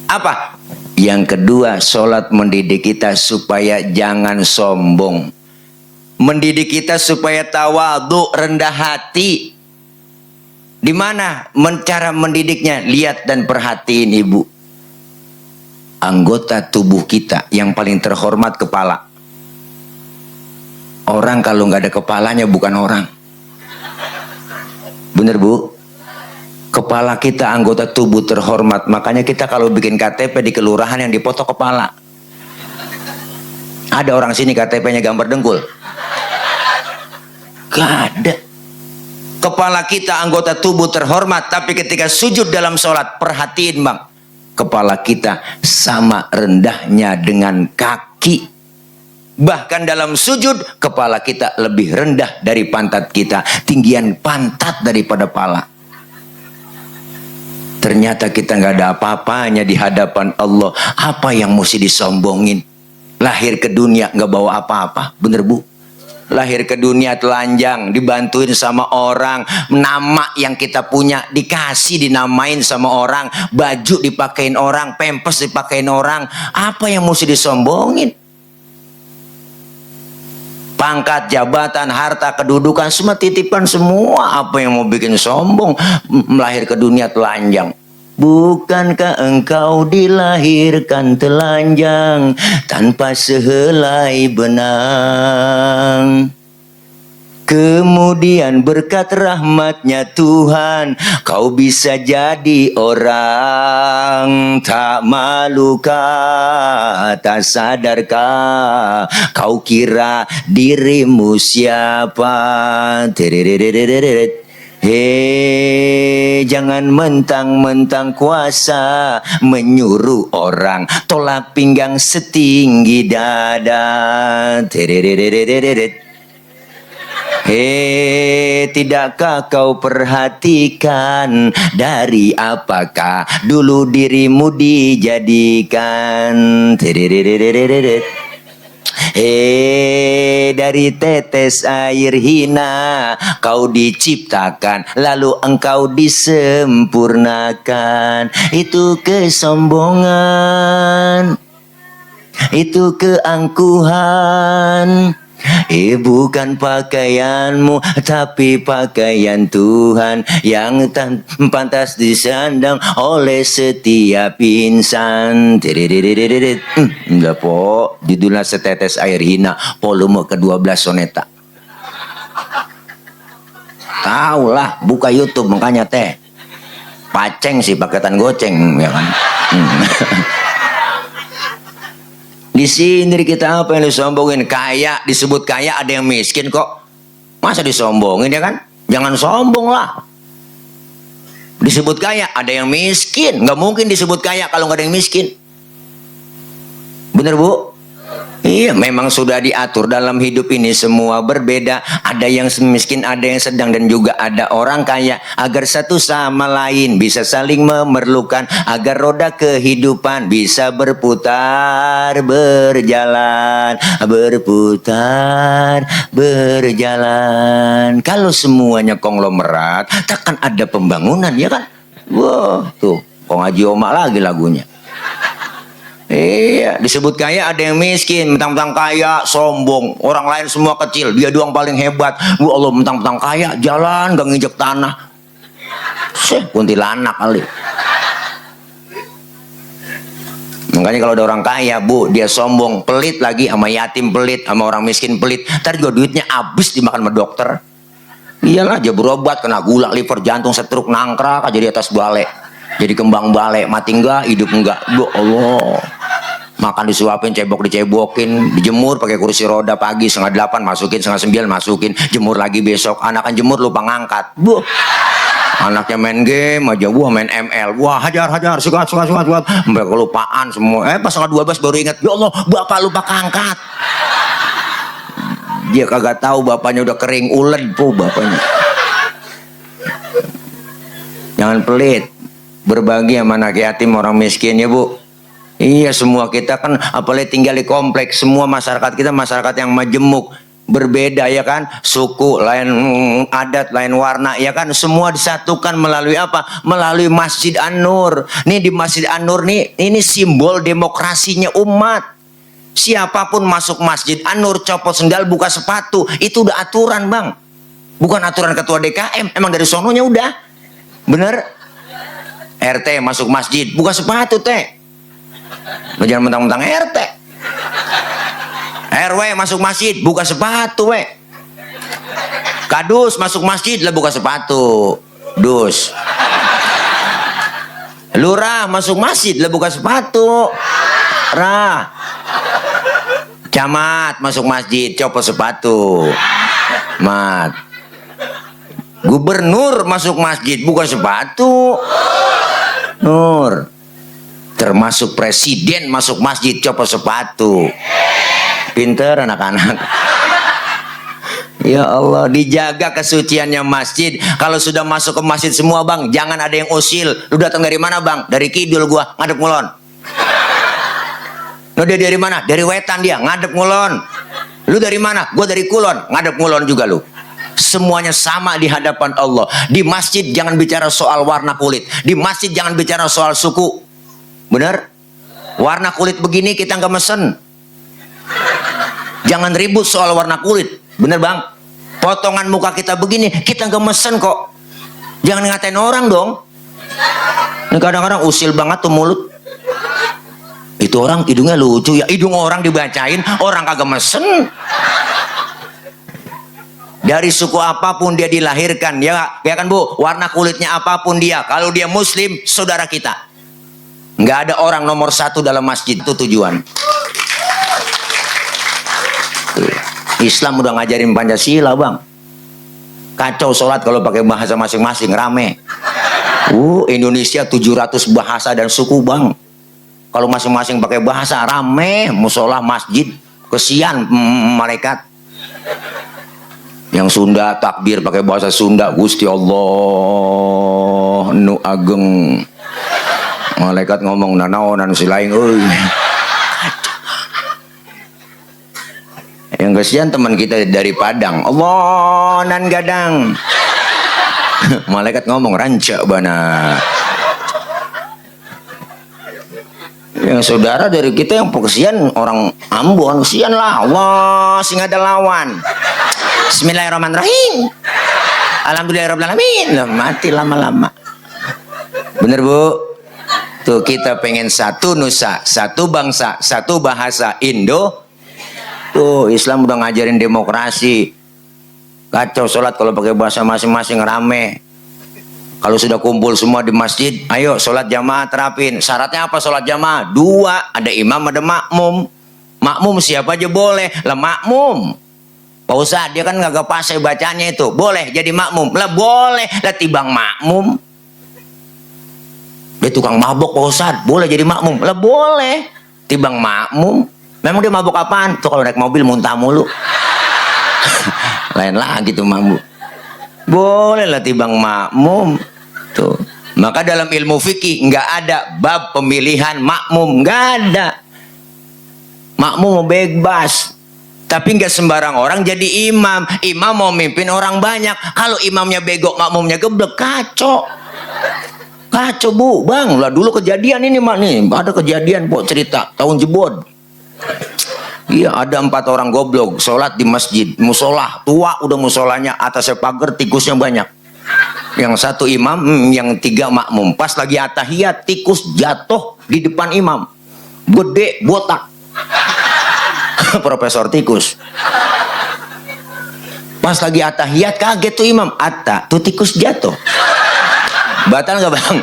apa? Yang kedua, sholat mendidik kita supaya jangan sombong. Mendidik kita supaya tawadhu, rendah hati. Di mana cara mendidiknya? Lihat dan perhatiin Ibu. Anggota tubuh kita yang paling terhormat kepala. Orang kalau nggak ada kepalanya bukan orang. Bener Bu? Kepala kita anggota tubuh terhormat. Makanya kita kalau bikin KTP di kelurahan yang dipoto kepala. Ada orang sini KTP-nya gambar dengkul? Gak ada. Kepala kita anggota tubuh terhormat, tapi ketika sujud dalam sholat, perhatiin Bang, kepala kita sama rendahnya dengan kaki. Bahkan dalam sujud, kepala kita lebih rendah dari pantat kita. Tinggian pantat daripada pala. Ternyata kita nggak ada apa-apanya di hadapan Allah. Apa yang mesti disombongin? Lahir ke dunia nggak bawa apa-apa, bener Bu? Lahir ke dunia telanjang, dibantuin sama orang, nama yang kita punya dikasih, dinamain sama orang, baju dipakein orang, pempes dipakein orang. Apa yang mesti disombongin? Pangkat, jabatan, harta, kedudukan, semua titipan semua. Apa yang mau bikin sombong? Melahir ke dunia telanjang. Bukankah engkau dilahirkan telanjang tanpa sehelai benang? Kemudian berkat rahmatnya Tuhan, kau bisa jadi orang. Tak malukah, tak sadarkah, kau kira dirimu siapa? Hei, jangan mentang-mentang kuasa menyuruh orang tolak pinggang setinggi dada. Hei, tidakkah kau perhatikan dari apakah dulu dirimu dijadikan? Hei, dari tetes air hina kau diciptakan, lalu engkau disempurnakan. Itu kesombongan, itu keangkuhan. Bukan pakaianmu, tapi pakaian Tuhan yang pantas disandang oleh setiap insan. Enggak po, judulnya Setetes Air Hina, volume ke-12 soneta. Tahu lah, buka YouTube makanya teh. Paceng sih paketan goceng, ya kan. Di sini kita apa yang disombongin? Kaya, disebut kaya, ada yang miskin kok. Masa disombongin ya kan? Jangan sombong lah. Disebut kaya, ada yang miskin. Nggak mungkin disebut kaya kalau nggak ada yang miskin. Bener Bu? Iya, memang sudah diatur dalam hidup ini semua berbeda. Ada yang miskin, ada yang sedang, dan juga ada orang kaya. Agar satu sama lain bisa saling memerlukan, agar roda kehidupan bisa berputar, berjalan, berputar, berjalan. Kalau semuanya konglomerat, takkan ada pembangunan, ya kan? Wah, tuh, Kong Haji Oma lagi lagunya. Iya, disebut kaya ada yang miskin, mentang-mentang kaya, sombong. Orang lain semua kecil, dia doang paling hebat. Wah Allah, mentang-mentang kaya, jalan gak nginjek tanah. Kuntilanak kali. Makanya kalau ada orang kaya, Bu, dia sombong, pelit lagi, sama yatim pelit, sama orang miskin pelit. Ntar juga duitnya habis dimakan sama dokter. Iyalah, aja berobat, kena gula, liver, jantung, stroke, nangkrak aja di atas balai. Jadi kembang balai, mati enggak, hidup enggak. Ya Allah. Makan disuapin, cebok dicebokin, dijemur pakai kursi roda pagi 7:30 masukin, 8:30 masukin, jemur lagi besok. Anakan jemur lupa ngangkat. Buh. Anaknya main game aja, wah main ML, wah hajar suka sampai kelupaan semua. Pas 11:30 baru ingat, ya Allah, bapak lupa ngangkat. Dia kagak tahu bapaknya udah kering uled po bapaknya. Jangan pelit, berbagi sama anak yatim, orang miskin ya Bu. Iya, semua kita kan apalagi tinggal di kompleks, semua masyarakat kita masyarakat yang majemuk, berbeda ya kan, suku lain, adat lain, warna ya kan, semua disatukan melalui apa? Melalui Masjid An-Nur. Nih di Masjid An-Nur nih, ini simbol demokrasinya umat. Siapapun masuk Masjid An-Nur, copot sendal, buka sepatu, itu udah aturan Bang. Bukan aturan ketua DKM, emang dari sononya udah. Bener? RT masuk masjid, buka sepatu teh. Jangan mentang-mentang RT. RW masuk masjid, buka sepatu we. Kadus masuk masjid lah buka sepatu. Dus. Lurah masuk masjid lah buka sepatu. Rah. Camat masuk masjid, copot sepatu. Mat. Gubernur masuk masjid, buka sepatu. Nur. Termasuk presiden masuk masjid, copot sepatu. Pinter anak-anak. Ya Allah, dijaga kesuciannya masjid. Kalau sudah masuk ke masjid semua Bang, jangan ada yang usil. Lu datang dari mana Bang? Dari kidul gua, ngadep ngulon. Lu dia dari mana? Dari wetan dia, ngadep ngulon. Lu dari mana? Gua dari kulon, ngadep ngulon juga lu. Semuanya sama di hadapan Allah. Di masjid jangan bicara soal warna kulit. Di masjid jangan bicara soal suku. Bener? Warna kulit begini kita nggak mesen. Jangan ribut soal warna kulit. Bener Bang? Potongan muka kita begini kita nggak mesen kok. Jangan ngatain orang dong. Ini kadang-kadang usil banget tuh mulut. Itu orang hidungnya lucu ya. Hidung orang dibacain, orang kagak mesen. Dari suku apapun dia dilahirkan, ya kan Bu? Warna kulitnya apapun dia, kalau dia Muslim, saudara kita. Nggak ada orang nomor satu dalam masjid, itu tujuan. Islam udah ngajarin Pancasila Bang. Kacau sholat kalau pakai bahasa masing-masing, rame. Indonesia 700 bahasa dan suku Bang. Kalau masing-masing pakai bahasa, rame. Musola, masjid, kesian malaikat. Yang Sunda takbir pakai bahasa Sunda, Gusti Allah nu ageng. Malaikat ngomong nanaonan silaing euy. Yang kesian teman kita dari Padang, Allah nan gadang. Malaikat ngomong ranca bana. Yang saudara dari kita yang kesian orang Ambon, kesian lah. Allah sing ada lawan. Bismillahirrahmanirrahim. Alhamdulillahirrahmanirrahim. Mati lama-lama. Bener Bu? Tuh kita pengen satu nusa, satu bangsa, satu bahasa Indo. Tuh Islam udah ngajarin demokrasi. Kacau sholat kalau pakai bahasa masing-masing, rame. Kalau sudah kumpul semua di masjid, ayo sholat jamaah terapin. Syaratnya apa sholat jamaah? 2, ada imam ada makmum. Makmum siapa aja boleh lah, makmum. Pak Ustadz dia kan nggak pasai bacanya itu, boleh jadi makmum lah, boleh lah. Tibang makmum dia tukang mabok Pak Ustadz, boleh jadi makmum lah, boleh. Tibang makmum Memang dia mabuk apaan? Tuh kalau naik mobil muntah mulu. Lain lagi tuh mabuk. Boleh lah tibang makmum. Tuh. Maka dalam ilmu fikih nggak ada bab pemilihan makmum, nggak ada. Makmum bebas. Tapi nggak sembarang orang jadi imam. Imam mau mimpin orang banyak. Kalau imamnya bego, makmumnya geblek, kacau. Kacau bu, bang. Lah dulu kejadian ini mak nih. Ada kejadian kok cerita tahun jebot. Iya ada 4 orang goblok sholat di masjid. Musola tua udah musolanya atasnya pagar tikusnya banyak. Yang 1 imam, yang 3 makmum. Pas lagi atahiyat tikus jatuh di depan imam. Gede botak. Profesor tikus. Pas lagi atahiyat kaget tuh imam. Tuh tikus jatuh. Batal nggak bang?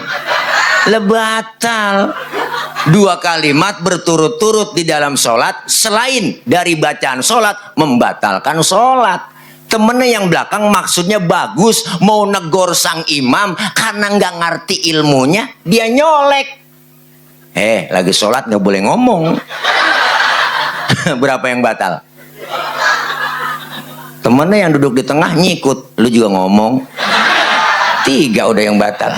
Batal. 2 kalimat berturut-turut di dalam sholat selain dari bacaan sholat membatalkan sholat. Temennya yang belakang maksudnya bagus mau negor sang imam karena nggak ngerti ilmunya dia nyolek. Lagi sholat nggak boleh ngomong. Berapa yang batal? Temennya yang duduk di tengah nyikut, lu juga ngomong. 3 udah yang batal.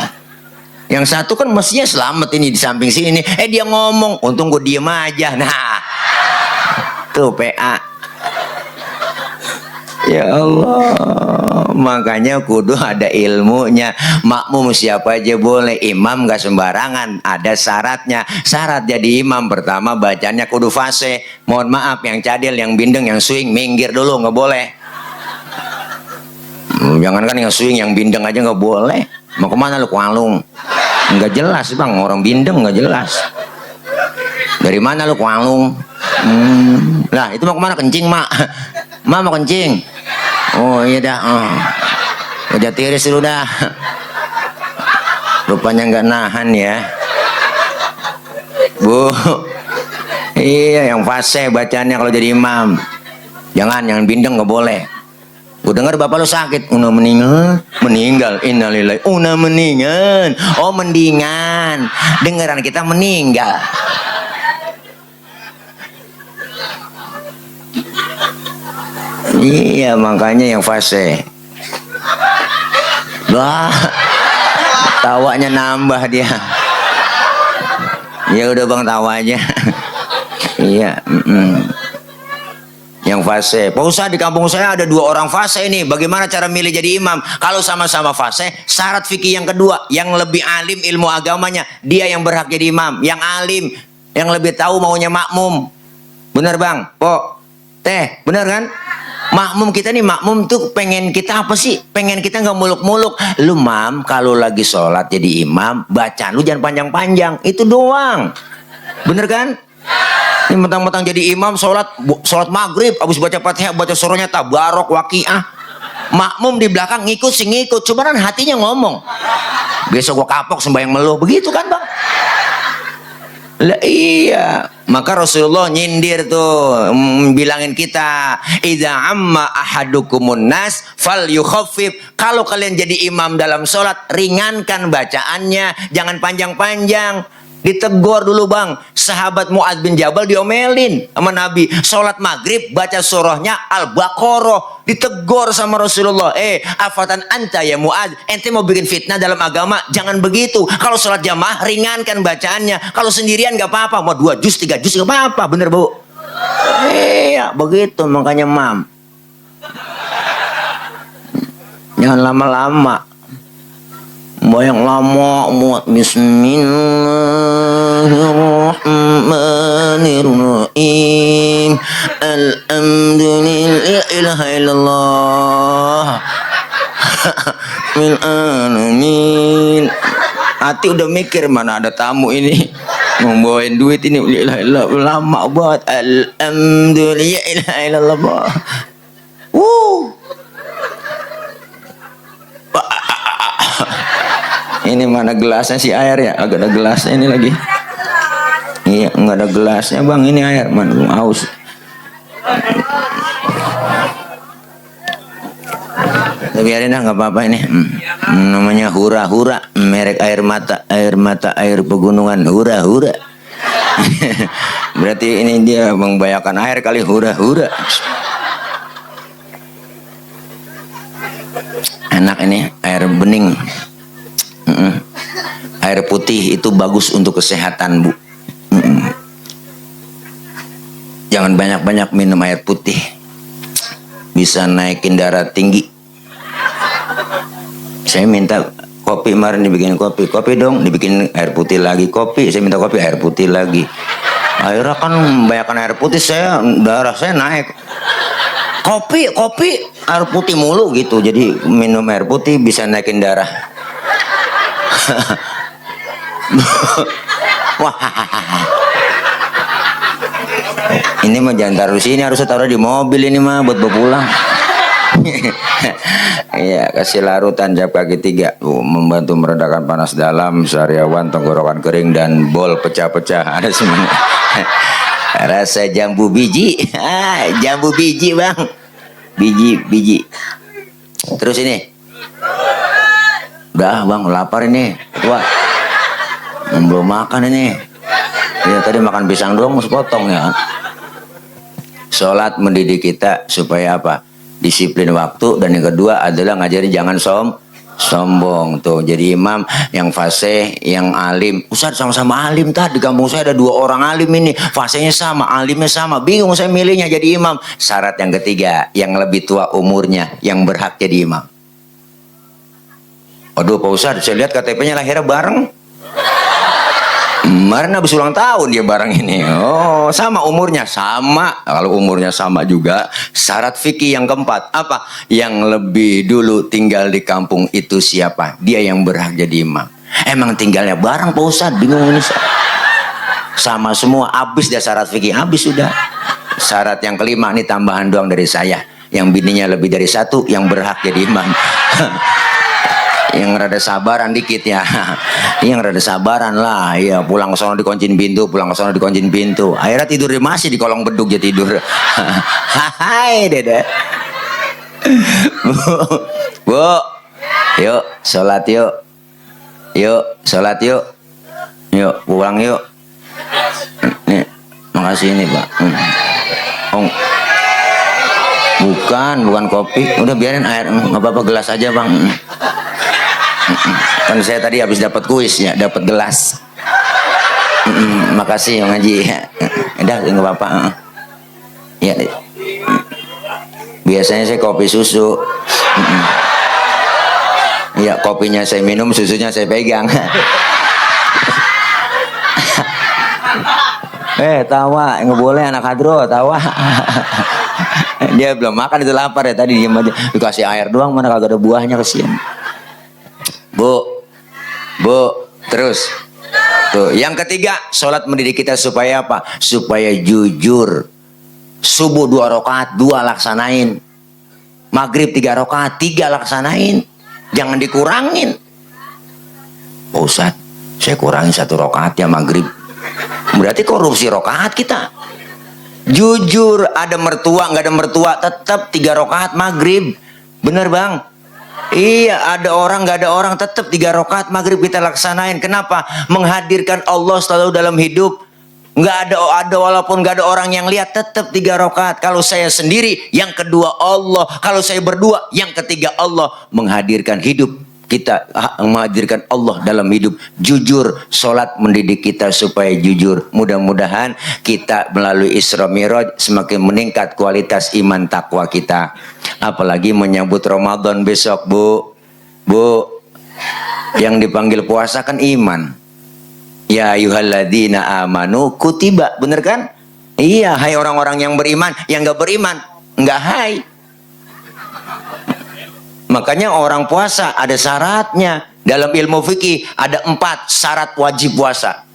Yang 1 kan mestinya selamat ini di samping sini nih. Dia ngomong, untung gue diem aja. Nah, tuh PA. Ya Allah, makanya kudu ada ilmunya. Makmum siapa aja boleh, imam gak sembarangan, ada syaratnya. Syarat jadi imam pertama bacanya kudu fase. Mohon maaf yang cadel, yang bindeng, yang swing minggir dulu, nggak boleh. Jangan kan yang swing, yang bindeng aja nggak boleh. Mau kemana lu kualung? Nggak jelas bang, orang bindeng nggak jelas. Dari mana lu kualung? Lah itu mau kemana? Kencing mak. Mak mau kencing. Oh iya dah. Udah tiris dulu dah. Rupanya nggak nahan ya. Bu. Iya yang fase bacanya kalau jadi imam. Jangan yang bindeng nggak boleh. Gue dengar bapak lo sakit, una meninggal, innalillahi, una meninggal, oh mendingan, dengeran kita meninggal. Iya makanya yang fase. Wah, tawanya nambah dia. Ya udah bang tawanya. Iya. Yang fase. Pak Ustadz di kampung saya ada 2 orang fase ini. Bagaimana cara milih jadi imam? Kalau sama-sama fase, syarat fikih yang kedua, yang lebih alim ilmu agamanya, dia yang berhak jadi imam. Yang alim, yang lebih tahu maunya makmum. Bener bang? Pok, teh, bener kan? Makmum kita nih, makmum tuh pengen kita apa sih? Pengen kita nggak muluk-muluk. Lu mam, kalau lagi sholat jadi imam, bacaan lu jangan panjang-panjang. Itu doang. Bener kan? Ini mentang-mentang jadi imam sholat maghrib, abis baca fatihah, baca surahnya tabarok, waqiah. Makmum di belakang ngikut sih ngikut, cuman kan hatinya ngomong. Besok gua kapok sembahyang meluh, begitu kan bang? Lah iya, maka Rasulullah nyindir tuh, bilangin kita, idza amma ahadukumun nas fal yukhaffif. Kalau kalian jadi imam dalam sholat, ringankan bacaannya, jangan panjang-panjang. Ditegur dulu bang, sahabat Mu'adz bin Jabal diomelin sama Nabi, sholat maghrib baca surahnya Al-Baqarah, ditegur sama Rasulullah, afatan anta ya Mu'adz, ente mau bikin fitnah dalam agama, jangan begitu. Kalau sholat jamaah ringankan bacaannya, kalau sendirian gak apa-apa, mau 2 juz 3 juz gak apa-apa, bener bu? Iya begitu, makanya mam, jangan lama-lama. Mau yang lama, muat bismillahirrahmanirrahim, alhamdulillah, ilaha illallah, min alamin. Hati udah mikir mana ada tamu ini membawain duit ini, ilaha illallah, lama banget, alhamdulillah, ilaha illallah. Ini mana gelasnya si air ya? Agak ada gelasnya ini lagi. Iya, nggak ada gelasnya bang. Ini air, mana haus. Biarin dah, nggak apa-apa ini. Namanya hura-hura, merek air mata air pegunungan, hura-hura. Berarti ini dia membayarkan air kali, hura-hura. Enak ini air bening. Air putih itu bagus untuk kesehatan, Bu. Jangan banyak-banyak minum air putih, bisa naikin darah tinggi. Saya minta kopi kemarin, dibikin kopi dong, dibikin air putih lagi. Kopi, saya minta kopi, air putih lagi. Akhirnya kan membayarkan air putih, darah saya naik. Kopi air putih mulu gitu. Jadi minum air putih bisa naikin darah. Wah, ini mah jangan taruh sini, harus taruh di mobil ini mah buat bawa pulang. Iya, kasih larutan jab kaki 3 membantu meredakan panas dalam, sariawan, tenggorokan kering, dan bol pecah-pecah. Ada semuanya. Rasa jambu biji. Jambu biji, Bang. Biji. Terus ini. Udah, Bang, lapar ini. Tua. Belum makan ini. Ya, tadi makan pisang doang, sepotong ya. Sholat mendidik kita supaya apa? Disiplin waktu, dan yang kedua adalah ngajarin jangan sombong tuh. Jadi imam yang fasih, yang alim. Ustaz, sama-sama alim tadi. Di kampung saya ada 2 orang alim ini, fasihnya sama, alimnya sama. Bingung saya milihnya jadi imam. Syarat yang ketiga, yang lebih tua umurnya yang berhak jadi imam. Aduh Pak Ustaz, saya lihat KTP-nya lahirnya bareng. Kemarin habis ulang tahun dia barang ini. Oh, sama umurnya, sama. Kalau umurnya sama juga, syarat fikih yang keempat apa? Yang lebih dulu tinggal di kampung itu siapa? Dia yang berhak jadi imam. Emang tinggalnya bareng Pak Ustaz, bingung ini. Sama semua, habis dah syarat fikih, habis sudah. Syarat yang kelima, ini tambahan doang dari saya. Yang bininya lebih dari 1 yang berhak jadi imam. Yang rada sabaran dikit ya. Yang rada sabaran lah. Ya, pulang ke sono dikuncin pintu, pulang ke sono dikuncin pintu. Akhirnya tidur masih di kolong beduk ya tidur. Hai Dede. Bu. Yuk, sholat yuk. Yuk, sholat yuk. Yuk, pulang yuk. Nih, makasih ini, Pak. Oh. Bukan kopi. Udah biarin air, nggak apa-apa, gelas aja, Bang. Kan saya tadi habis dapat kuis ya, dapat gelas. Makasih Bang Haji. Udah nggak apa-apa. Ya. Biasanya saya kopi susu. Ya, kopinya saya minum, susunya saya pegang. Tawa, nggak boleh anak hadro, tawa. Dia belum makan itu lapar ya tadi, diem aja. Dikasih air doang, mana kagak ada buahnya, kesian. Bu, terus tuh yang ketiga, sholat mendidik kita supaya apa? Supaya jujur. Subuh 2 rakaat 2 laksanain, maghrib 3 rakaat 3 laksanain, jangan dikurangin. Oh, Ustaz, saya kurangin 1 rakaat ya maghrib, berarti korupsi rakaat kita. Jujur, ada mertua nggak ada mertua tetap 3 rakaat maghrib, bener Bang? Iya, ada orang nggak ada orang tetap 3 rakaat maghrib kita laksanain. Kenapa? Menghadirkan Allah selalu dalam hidup. Nggak ada walaupun nggak ada orang yang lihat, tetap 3 rakaat. Kalau saya sendiri, yang kedua Allah. Kalau saya berdua, yang ketiga Allah. Menghadirkan hidup kita, menghadirkan Allah dalam hidup. Jujur, sholat mendidik kita supaya jujur. Mudah-mudahan kita melalui Isra Mi'raj semakin meningkat kualitas iman takwa kita. Apalagi menyambut Ramadan besok, Bu. Yang dipanggil puasa kan iman. Ya ayyuhalladzina amanu kutiba, bener kan? Iya, hai orang-orang yang beriman. Yang nggak beriman nggak hai. Makanya orang puasa ada syaratnya. Dalam ilmu fikih ada 4 syarat wajib puasa.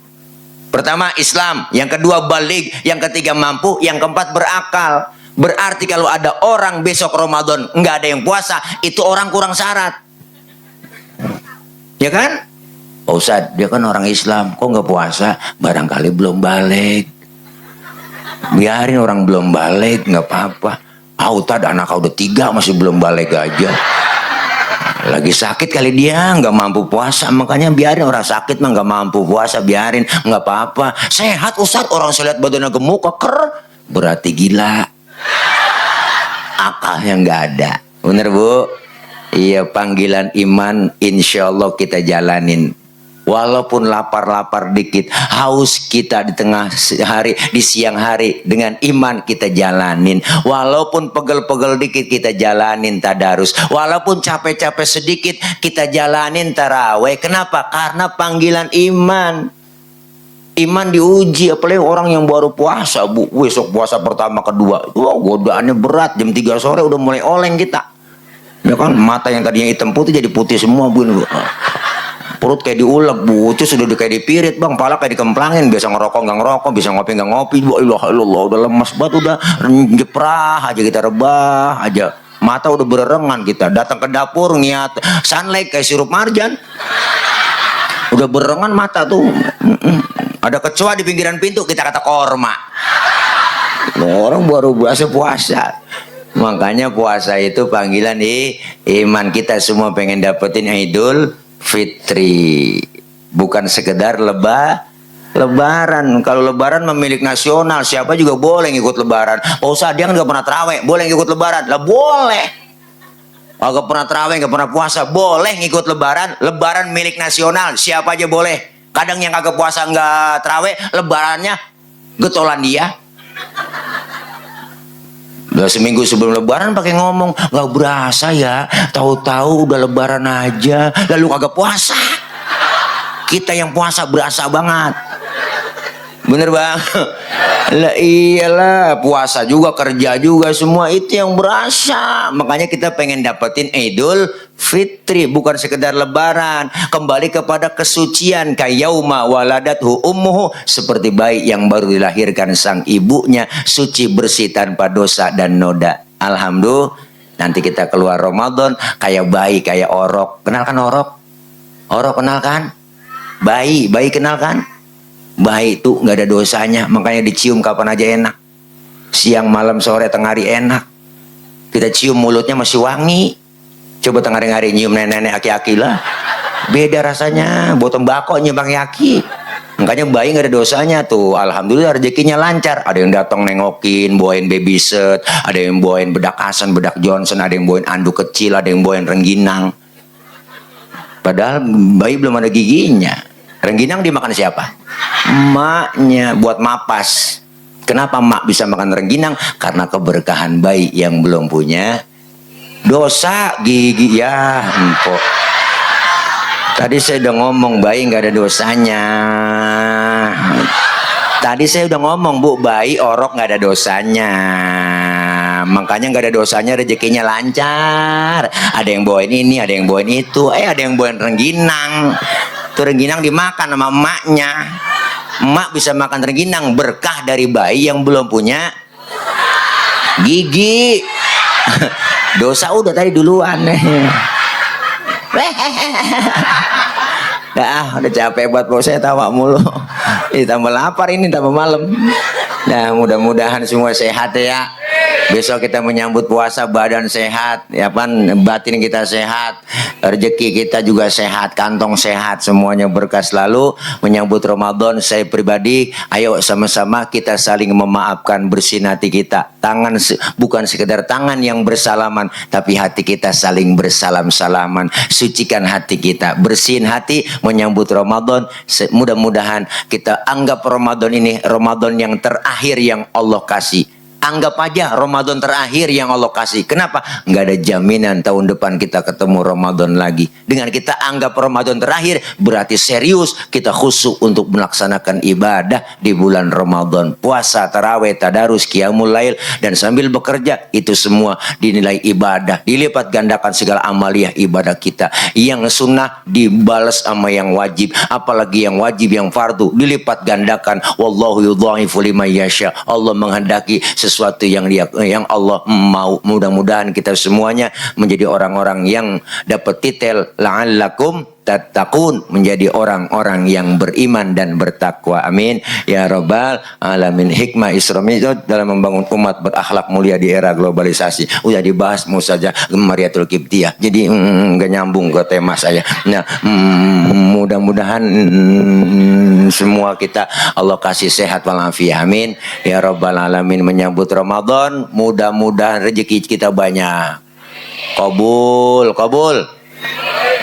Pertama Islam, yang kedua baligh, yang ketiga mampu, yang keempat berakal. Berarti kalau ada orang besok Ramadan nggak ada yang puasa, itu orang kurang syarat. Ya kan? Oh, Ustaz, dia kan orang Islam, kok nggak puasa? Barangkali belum balik. Biarin orang belum balik, nggak apa-apa. Ustaz, anak kau udah 3 masih belum balik aja. Lagi sakit kali dia nggak mampu puasa, makanya biarin orang sakit mah nggak mampu puasa, biarin nggak apa-apa. Sehat Ustaz, orang saya lihat badannya gemuk keker, berarti gila, akalnya nggak ada. Bener Bu? Iya, panggilan iman insya Allah kita jalanin. Walaupun lapar-lapar dikit, haus kita di tengah hari, di siang hari, dengan iman kita jalanin. Walaupun pegel-pegel dikit kita jalanin tadarus. Walaupun capek-capek sedikit kita jalanin taraweh. Kenapa? Karena panggilan iman. Iman diuji, apalagi orang yang baru puasa, Bu. Besok puasa pertama kedua, wah, godaannya berat. Jam 3 sore udah mulai oleng kita. Ya kan, mata yang tadinya hitam putih jadi putih semua, Bu. Perut kayak diulek, Bu. Itu sudah kayak dipirit, Bang. Pala kayak dikemplangin. Biasa ngerokok nggak ngerokok, bisa ngopi nggak ngopi. Wah, ilah, udah lemas banget, udah jeprah aja kita, rebah aja. Mata udah bererengan kita. Datang ke dapur niat sunlight kayak sirup marjan. Udah bererengan mata tuh. Ada kecoa di pinggiran pintu, kita kata korma. Orang baru biasa puasa. Makanya puasa itu panggilan iman. Kita semua pengen dapetin Idul Fitri, bukan sekedar lebaran. Kalau lebaran memilik nasional, siapa juga boleh ngikut lebaran. Pak Ustadz, dia kan gak pernah terawih, boleh ngikut lebaran? Lah boleh. Gak pernah terawih, gak pernah puasa, boleh ngikut lebaran. Lebaran milik nasional, siapa aja boleh. Kadang yang kagak puasa gak terawih, lebarannya getolan dia. Udah seminggu sebelum lebaran pakai ngomong, nggak berasa ya, tahu-tahu udah lebaran aja, lalu kagak puasa. Kita yang puasa berasa banget. Bener Bang? Lah iyalah, puasa juga, kerja juga, semua itu yang berasa. Makanya kita pengen dapetin Idul Fitri, bukan sekedar lebaran. Kembali kepada kesucian, kayauma waladathu ummuhu, seperti bayi yang baru dilahirkan sang ibunya, suci bersih tanpa dosa dan noda. Alhamdulillah, nanti kita keluar Ramadan kayak bayi, kayak orok. Kenal kan orok? Orok kenal kan? Bayi kenal kan? Bayi itu nggak ada dosanya, makanya dicium kapan aja enak. Siang, malam, sore, tengah hari enak. Kita cium mulutnya masih wangi. Coba tengah hari nyium nenek-nenek aki-aki lah, beda rasanya. Bawa tembakau nyium aki-aki. Makanya bayi nggak ada dosanya tuh. Alhamdulillah rezekinya lancar. Ada yang datang nengokin, bawain baby set, ada yang bawain bedak Hasan, bedak Johnson, ada yang bawain anduk kecil, ada yang bawain rengginang. Padahal bayi belum ada giginya. Rengginang dimakan siapa? Emaknya, buat mapas. Kenapa emak bisa makan rengginang? Karena keberkahan bayi yang belum punya dosa gigi. Ya empok, tadi saya udah ngomong bayi nggak ada dosanya. Tadi saya udah ngomong, Bu, bayi orok nggak ada dosanya. Makanya nggak ada dosanya, rezekinya lancar. Ada yang bawain ini, ada yang bawain itu, ada yang bawain rengginang. Tuh rengginang dimakan sama emaknya. Emak bisa makan rengginang, berkah dari bayi yang belum punya gigi. Dosa udah tadi duluan. Udah capek buat bos saya tawa mulu. Tambah lapar ini, tambah malam. Nah, mudah-mudahan semua sehat ya. Besok kita menyambut puasa, badan sehat, ya kan, batin kita sehat, rezeki kita juga sehat, kantong sehat, semuanya berkah selalu. Menyambut Ramadan, saya pribadi, ayo sama-sama kita saling memaafkan, bersihin hati kita. Tangan bukan sekedar tangan yang bersalaman, tapi hati kita saling bersalam-salaman. Sucikan hati kita, bersihin hati menyambut Ramadan. Mudah-mudahan kita anggap Ramadan ini Ramadan yang terakhir yang Allah kasih. Anggap aja Ramadan terakhir yang Allah kasih. Kenapa? Nggak ada jaminan tahun depan kita ketemu Ramadan lagi. Dengan kita anggap Ramadan terakhir, berarti serius kita khusyuk untuk melaksanakan ibadah di bulan Ramadan. Puasa, taraweh, tadarus, qiyamul lail, dan sambil bekerja, itu semua dinilai ibadah. Dilipat gandakan segala amaliyah ibadah kita. Yang sunnah dibalas sama yang wajib. Apalagi yang wajib, yang fardu, dilipat gandakan. Wallahu yudha'ifu liman yasha. Allah menghendaki sesuatu yang Allah mau. Mudah-mudahan kita semuanya menjadi orang-orang yang dapat titel la'allakum tattaqun, menjadi orang-orang yang beriman dan bertakwa. Amin ya rabbal alamin. Hikmah Isra Mi'raj dalam membangun umat berakhlak mulia di era globalisasi. Udah dibahas mau saja Mariatul Qibtiyah. Jadi nggak nyambung ke tema saya. Nah, mudah-mudahan semua kita Allah kasih sehat walafiat. Amin ya rabbal alamin. Menyambut Ramadan, mudah-mudahan rezeki kita banyak. Qabul.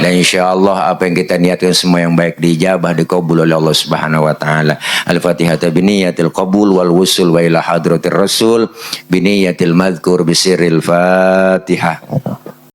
Dan insya Allah apa yang kita niatkan semua yang baik dijabah, dikabul oleh Allah Subhanahu wa taala. Al-Fatihah biniyatil qabul wal wusul wa ila hadratir rasul biniyatil madhkur bisirril Fatihah.